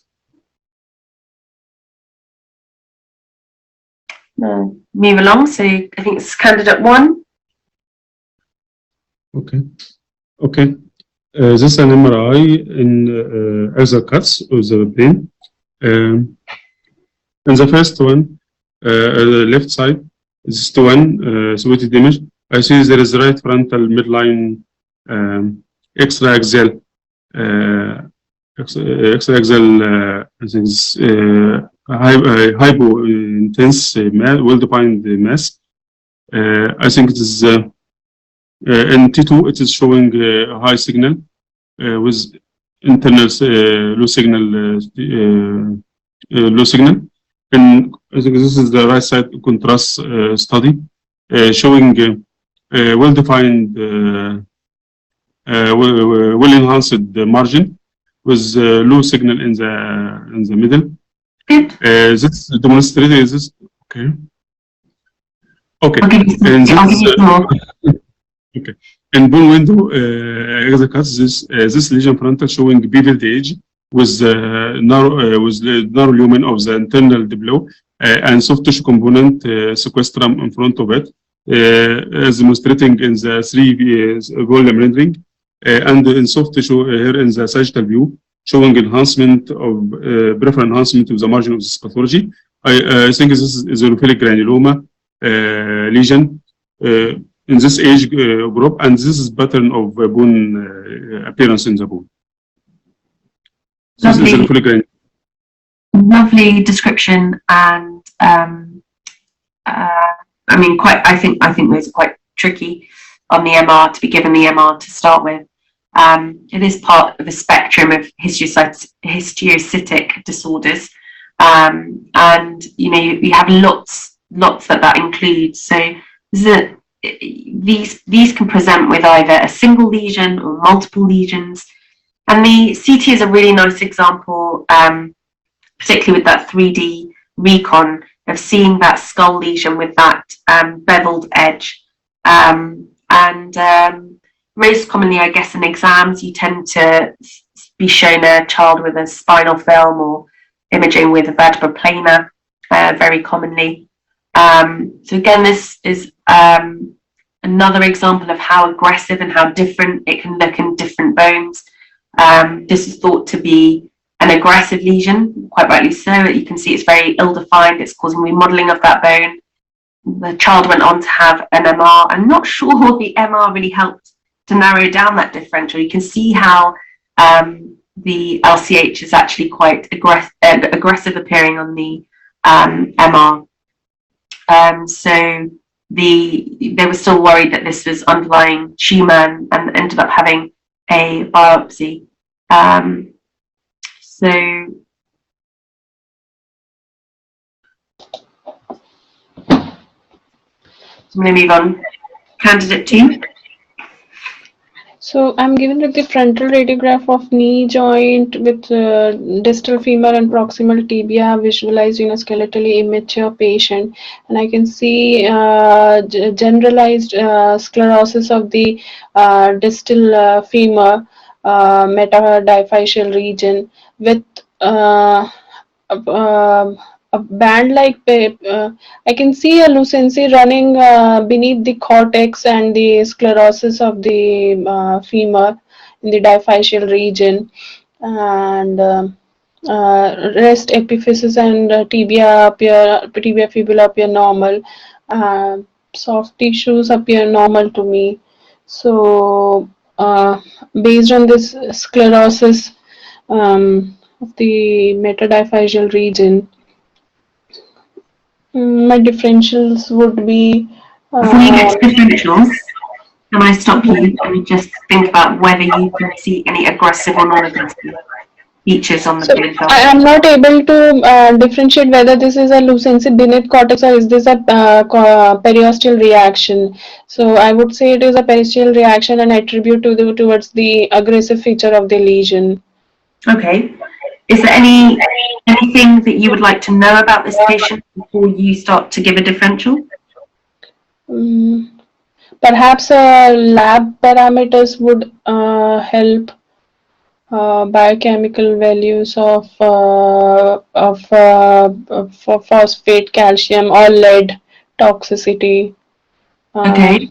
Move along. So I think it's candidate 1. Okay. Okay. This is an MRI in axial cuts of the brain. In the first one, the left side, this is the one submitted image. I see there is right frontal midline extra-axial extra-axial I think hypo-intense well-defined mass. I think it is in T2 it is showing high signal with internal low signal low signal. And I think this is the right side contrast study showing well-defined well-enhanced margin with low signal in the middle. Good. This demonstrated is this okay. Okay. I'll give you some more. Okay. In bone window axial cuts, this lesion frontal showing beveled edge with narrow lumen of the internal diplow and soft tissue component sequestrum in front of it, as demonstrating in the 3 volume rendering, and in soft tissue here in the sagittal view, showing enhancement of peripheral enhancement of the margin of this pathology. I think this is eosinophilic granuloma lesion in this age group, and this is pattern of bone appearance in the bone. Lovely description, and I mean, I think those are quite tricky on the MR to be given the MR to start with. It is part of a spectrum of histiocytic disorders, and you know you have lots that includes. So these can present with either a single lesion or multiple lesions, and the CT is a really nice example, particularly with that 3D recon of seeing that skull lesion with that beveled edge, and most commonly, I guess, in exams, you tend to be shown a child with a spinal film or imaging with a vertebra plana, very commonly. So again, this is another example of how aggressive and how different it can look in different bones. This is thought to be an aggressive lesion, quite rightly so. You can see it's very ill-defined. It's causing remodeling of that bone. The child went on to have an MR. I'm not sure the MR really helped to narrow down that differential. You can see how the LCH is actually quite aggressive appearing on the MR. So they were still worried that this was underlying tumor and ended up having a biopsy. So I'm going to move on. Candidate 2. So I'm given with the frontal radiograph of knee joint with distal femur and proximal tibia visualized in a skeletally immature patient, and I can see generalized sclerosis of the distal femur metadiaphyseal region with a band-like I can see a lucency running beneath the cortex and the sclerosis of the femur in the diaphyseal region, and rest epiphysis and tibia fibula appear normal. Soft tissues appear normal to me. So based on this sclerosis of the metadiaphyseal region, my differentials would be. Before you get to differentials, can I stop you and just think about whether you can see any aggressive or non-aggressive features on the clinical? I am not able to differentiate whether this is a lucency beneath cortex or is this a periosteal reaction. So I would say it is a periosteal reaction and attribute towards the aggressive feature of the lesion. Okay. Is there anything that you would like to know about this patient before you start to give a differential? Perhaps lab parameters would help. Biochemical values of phosphate, calcium, or lead toxicity. Okay.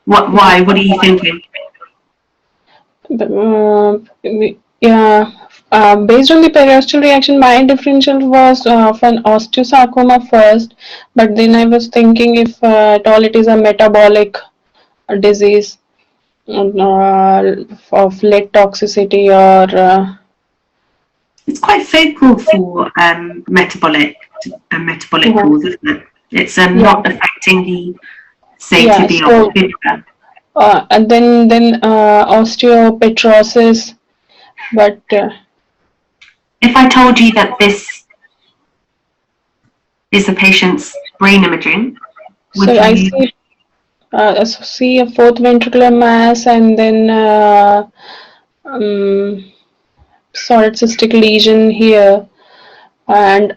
Why? What are you thinking? Yeah. Based on the periosteal reaction, my differential was of an osteosarcoma first, but then I was thinking if at all it is a metabolic disease of lead toxicity or It's quite focal for metabolic cause, isn't it? It's yeah, not affecting the, say, yeah. tibia or So fibula. and then osteopetrosis, but If I told you that this is the patient's brain imaging, so would I you? see a fourth ventricular mass and then um, solid cystic lesion here, and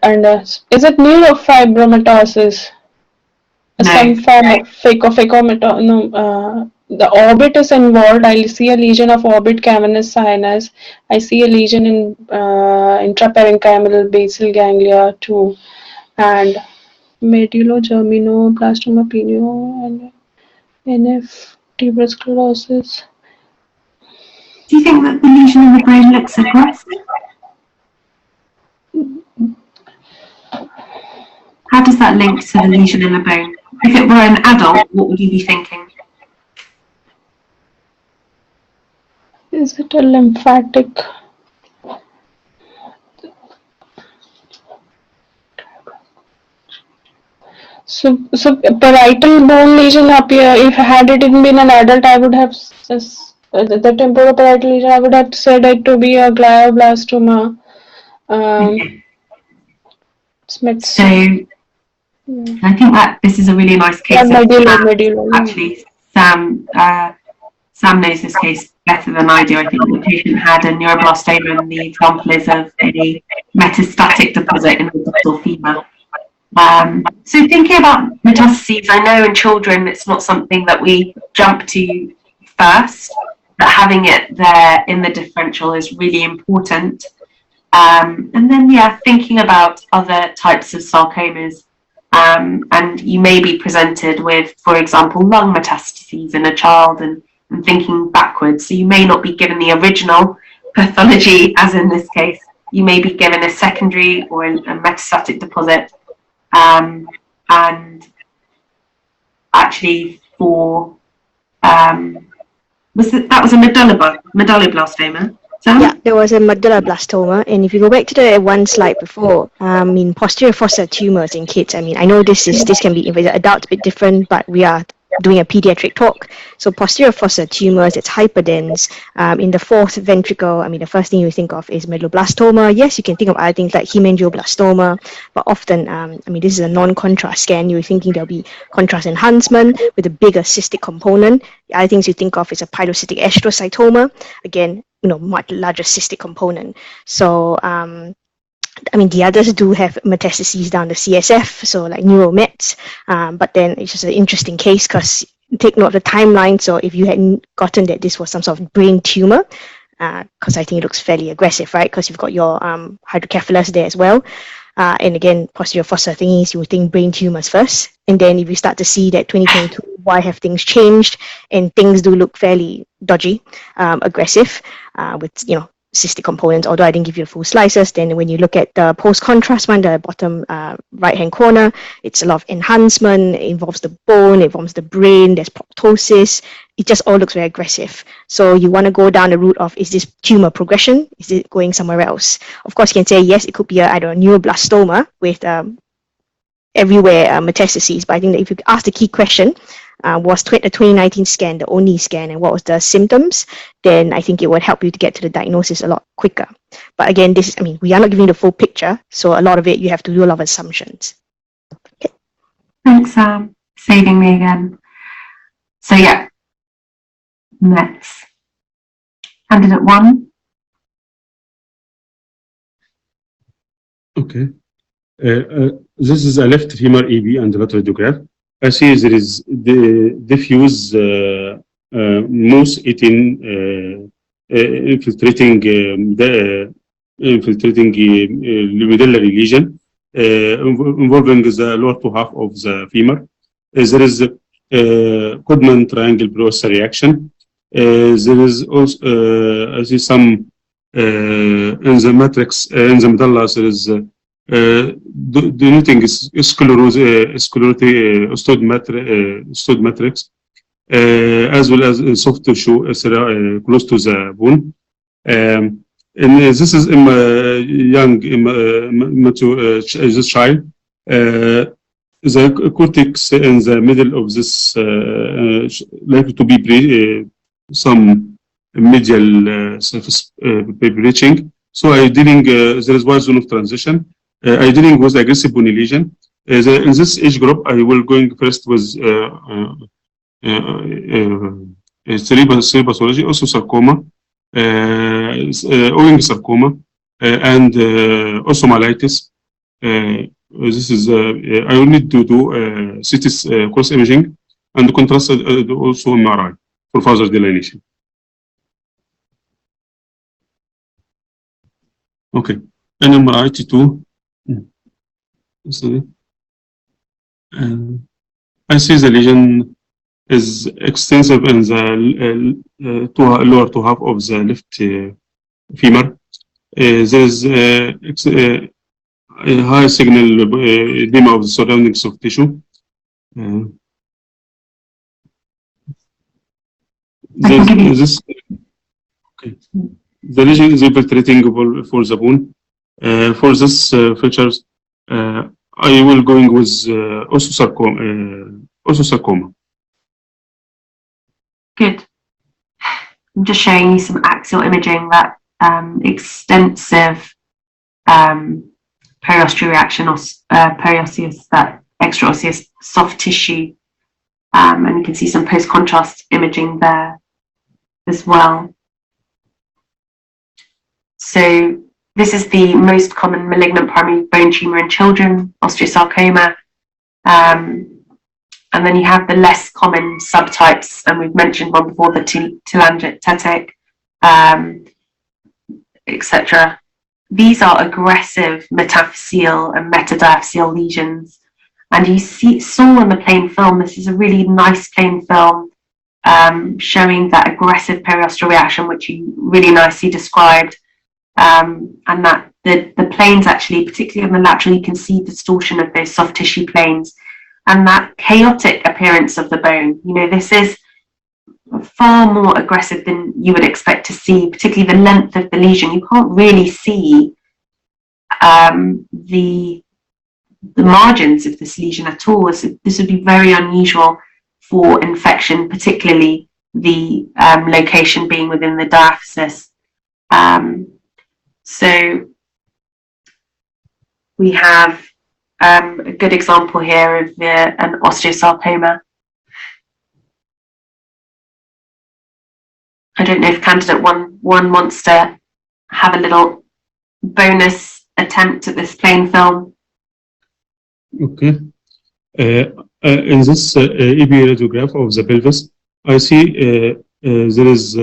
is it neurofibromatosis? Some No. form of phacometal, no, the orbit is involved. I see a lesion of orbit cavernous sinus. I see a lesion in intraparenchymal basal ganglia too, and medullogerminoblastoma penio and NF tuberculosis. Do you think that the lesion in the brain looks aggressive? How does that link to the lesion in the bone? If it were an adult, what would you be thinking? Is it a lymphatic? So parietal bone lesion appear. If had it been an adult, I would have the temporoparietal lesion. I would have said it to be a glioblastoma. Smith's. So I think that this is a really nice case. Medullo. Actually, Sam knows this case better than I do. I think the patient had a neuroblastoma, and the example is of a metastatic deposit in the dorsal femur. So thinking about metastases, I know in children it's not something that we jump to first, but having it there in the differential is really important. And then, yeah, thinking about other types of sarcomas, and you may be presented with, for example, lung metastases in a child, and thinking backwards. So you may not be given the original pathology, as in this case. You may be given a secondary or a metastatic deposit. And actually for that was a medulloblastoma. Yeah, there was a medulloblastoma, and if you go back to the one slide before, in posterior fossa tumors in kids, I know this can be in adults a bit different, but we are doing a pediatric talk. So posterior fossa tumors, it's hyperdense. In the fourth ventricle, the first thing you think of is medulloblastoma. Yes, you can think of other things like hemangioblastoma, but often, this is a non-contrast scan. You're thinking there'll be contrast enhancement with a bigger cystic component. The other things you think of is a pilocytic astrocytoma. Again, much larger cystic component. So, the others do have metastases down the CSF, so like neuromets, but then it's just an interesting case because take note of the timeline. So if you hadn't gotten that this was some sort of brain tumor, because I think it looks fairly aggressive, right? Because you've got your hydrocephalus there as well. And again, posterior fossa thingies, you would think brain tumors first. And then if you start to see that 2022, why have things changed? And things do look fairly dodgy, aggressive, with, cystic components, although I didn't give you the full slices. Then when you look at the post-contrast one, the bottom right-hand corner, it's a lot of enhancement. It involves the bone, it involves the brain, there's proptosis. It just all looks very aggressive. So you want to go down the route of, is this tumor progression? Is it going somewhere else? Of course, you can say, yes, it could be a neuroblastoma with everywhere metastases. But I think that if you ask the key question, was the 2019 scan the only scan, and what was the symptoms, then I think it would help you to get to the diagnosis a lot quicker. But again, this is, we are not giving the full picture, so a lot of it you have to do a lot of assumptions. Okay. Thanks, Sam. Saving me again. So yeah, Mets. Candidate 1. Okay. This is a left femur EB and lateral radiograph. I see there is the diffuse mousse eating infiltrating the medullary lesion involving the lower two half of the femur. There is Goodman triangle process reaction. There is also I see some in the matrix in the medulla. There is denoting sclerotic osteoid matrix, as well as soft tissue close to the bone. And this is young, this child. The cortex in the middle of this likely to be some medial surface breaching. So I dealing there is one zone of transition. I dealing with aggressive bony lesion. In this age group, I will going first with cerebral pathology, also sarcoma, owing sarcoma, and also myelitis. This is I will need to do CT cross imaging and contrast also MRI for further delineation. Okay, and MRI T2. I see the lesion is extensive in the lower two half of the left femur. There is a high signal edema of the surrounding soft tissue. Okay. The lesion is infiltrating for the bone. For this features, I will going with osteosarcoma. Good. I'm just showing you some axial imaging, that extensive periosteal reaction, or periosseous, that extraosseous soft tissue, and you can see some post-contrast imaging there as well. So this is the most common malignant primary bone tumor in children, osteosarcoma. And then you have the less common subtypes, and we've mentioned one before, the telangiectatic, etc. These are aggressive metaphyseal and metadiaphyseal lesions. And you saw on the plain film, this is a really nice plain film showing that aggressive periosteal reaction, which you really nicely described. And that the planes actually, particularly on the lateral, you can see distortion of those soft tissue planes, and that chaotic appearance of the bone. You know, this is far more aggressive than you would expect to see, particularly the length of the lesion. You can't really see the margins of this lesion at all. This would be very unusual for infection, particularly the location being within the diaphysis. So we have a good example here of an osteosarcoma. I don't know if candidate one wants to have a little bonus attempt at this plain film. Okay. In this EB radiograph of the pelvis, I see there is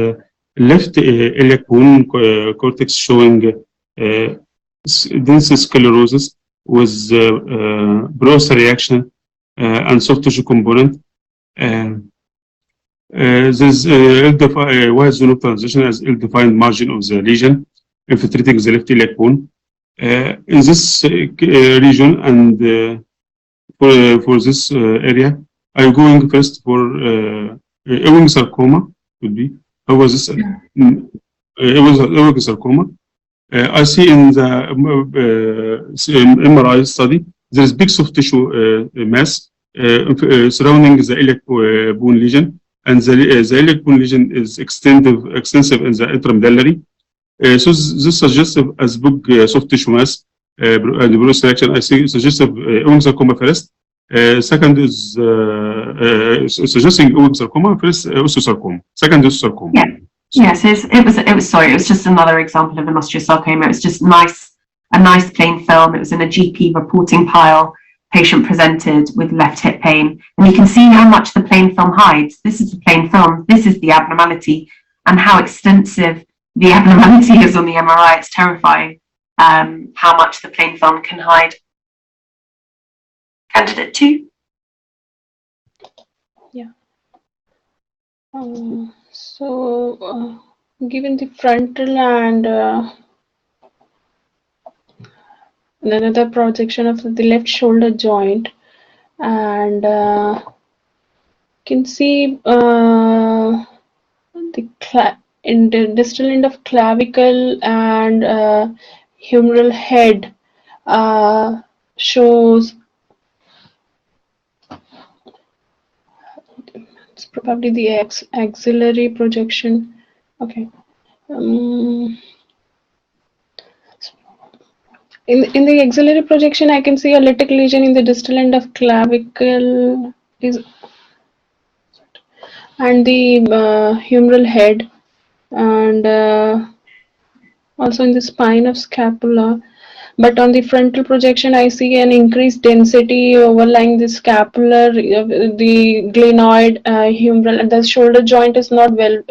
left iliac bone cortex showing dense sclerosis with periosteal reaction and soft tissue component. There's a wide zone of transition as ill-defined margin of the lesion infiltrating the left iliac bone. In this region and for this area, I'm going first for Ewing sarcoma. Would be how was this? It was Ewing sarcoma. I see in the MRI study there is big soft tissue mass surrounding the iliac bone lesion, and the iliac bone lesion is extensive in the intramedullary. So this suggestive as big soft tissue mass and the selection. I see suggestive Ewing sarcoma first. Second is suggesting Ewing sarcoma. First osteosarcoma. Second osteosarcoma. Yeah. Yes, it was just another example of an osteosarcoma. It was just a nice plain film. It was in a GP reporting pile. Patient presented with left hip pain, and you can see how much the plain film hides. This is the plain film. This is the abnormality, and how extensive the abnormality is on the MRI. It's terrifying how much the plain film can hide. Candidate 2. Yeah. Given the frontal and another projection of the left shoulder joint, and can see in the distal end of clavicle and humeral head shows. It's probably the axillary projection. Okay. In the axillary projection, I can see a lytic lesion in the distal end of clavicle and the humeral head, and also in the spine of scapula. But on the frontal projection, I see an increased density overlying the scapular, the glenoid, humeral, and the shoulder joint is not well.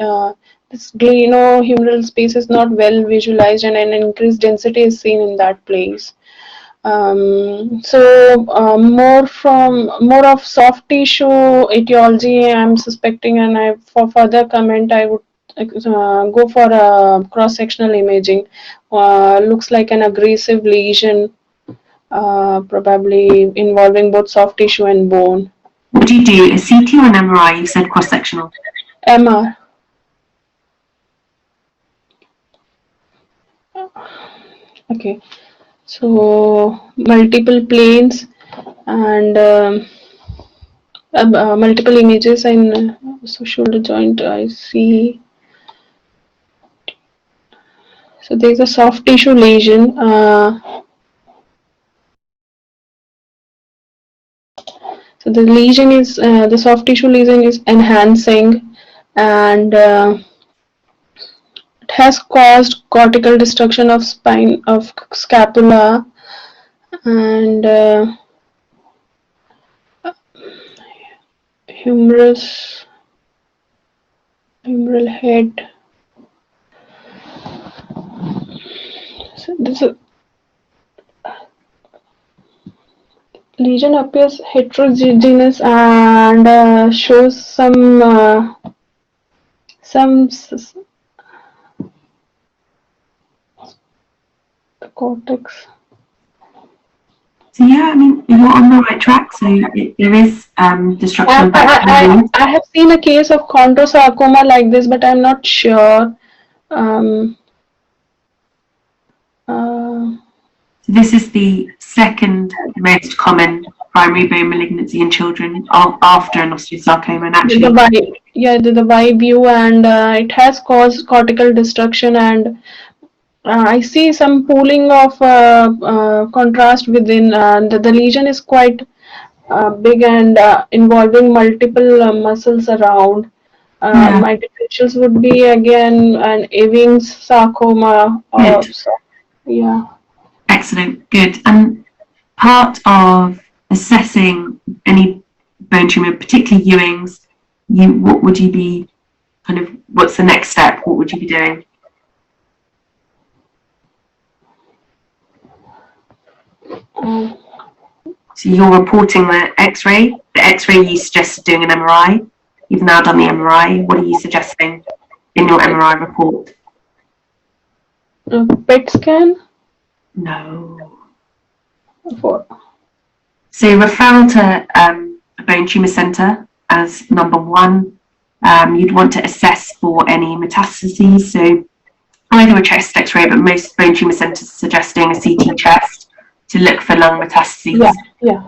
This glenohumeral space is not well visualized, and an increased density is seen in that place. More of soft tissue etiology I'm suspecting, and for further comment I would go for a cross-sectional imaging. Looks like an aggressive lesion, probably involving both soft tissue and bone. Would you do a CT or an MRI? You said cross-sectional. MR. Okay, so multiple planes and multiple images, and so shoulder joint I see. So there is a soft tissue lesion. So the lesion is the soft tissue lesion is enhancing, and it has caused cortical destruction of spine of scapula, and humeral head. So this lesion appears heterogeneous and shows some cortex. So yeah, I mean, you're on the right track. So there is destruction. I have seen a case of chondrosarcoma like this, but I'm not sure. So this is the second most common primary bone malignancy in children after an osteosarcoma, and actually the Y view, and it has caused cortical destruction, and I see some pooling of contrast within. The lesion is quite big and involving multiple muscles around. My differentials would be again an Ewing's sarcoma. Yeah. Excellent, good. And part of assessing any bone tumor, particularly Ewing's, what would you be what's the next step? What would you be doing? So you're reporting the X-ray. The X-ray you suggested doing an MRI. You've now done the MRI. What are you suggesting in your MRI report? PET scan? No. So referral to a bone tumour centre as number one. You'd want to assess for any metastases. So either a chest X-ray, but most bone tumour centres are suggesting a CT chest to look for lung metastases. So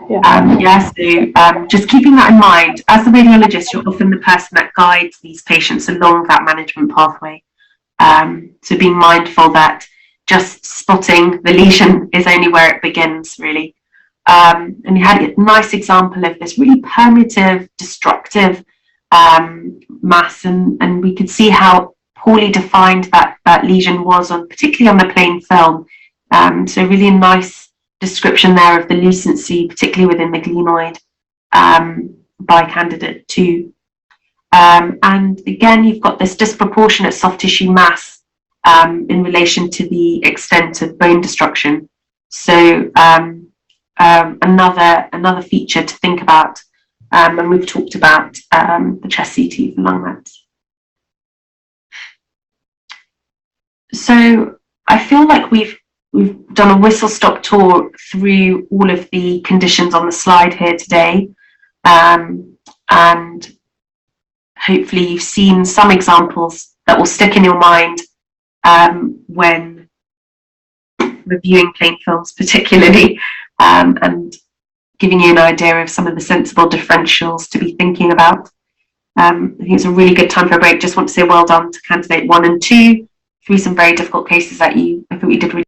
just keeping that in mind, as the radiologist, you're often the person that guides these patients along that management pathway. So being mindful that just spotting the lesion is only where it begins, really. And you had a nice example of this really permeative, destructive mass, and we could see how poorly defined that lesion was, particularly on the plain film. So really a nice description there of the lucency, particularly within the glenoid by candidate 2. And again, you've got this disproportionate soft tissue mass in relation to the extent of bone destruction. So another feature to think about, and we've talked about the chest CT for lung mets. So I feel like we've done a whistle-stop tour through all of the conditions on the slide here today, and hopefully you've seen some examples that will stick in your mind when reviewing plain films particularly, and giving you an idea of some of the sensible differentials to be thinking about. I think it's a really good time for a break. Just want to say well done to candidate 1 and 2 through some very difficult cases that I think we did really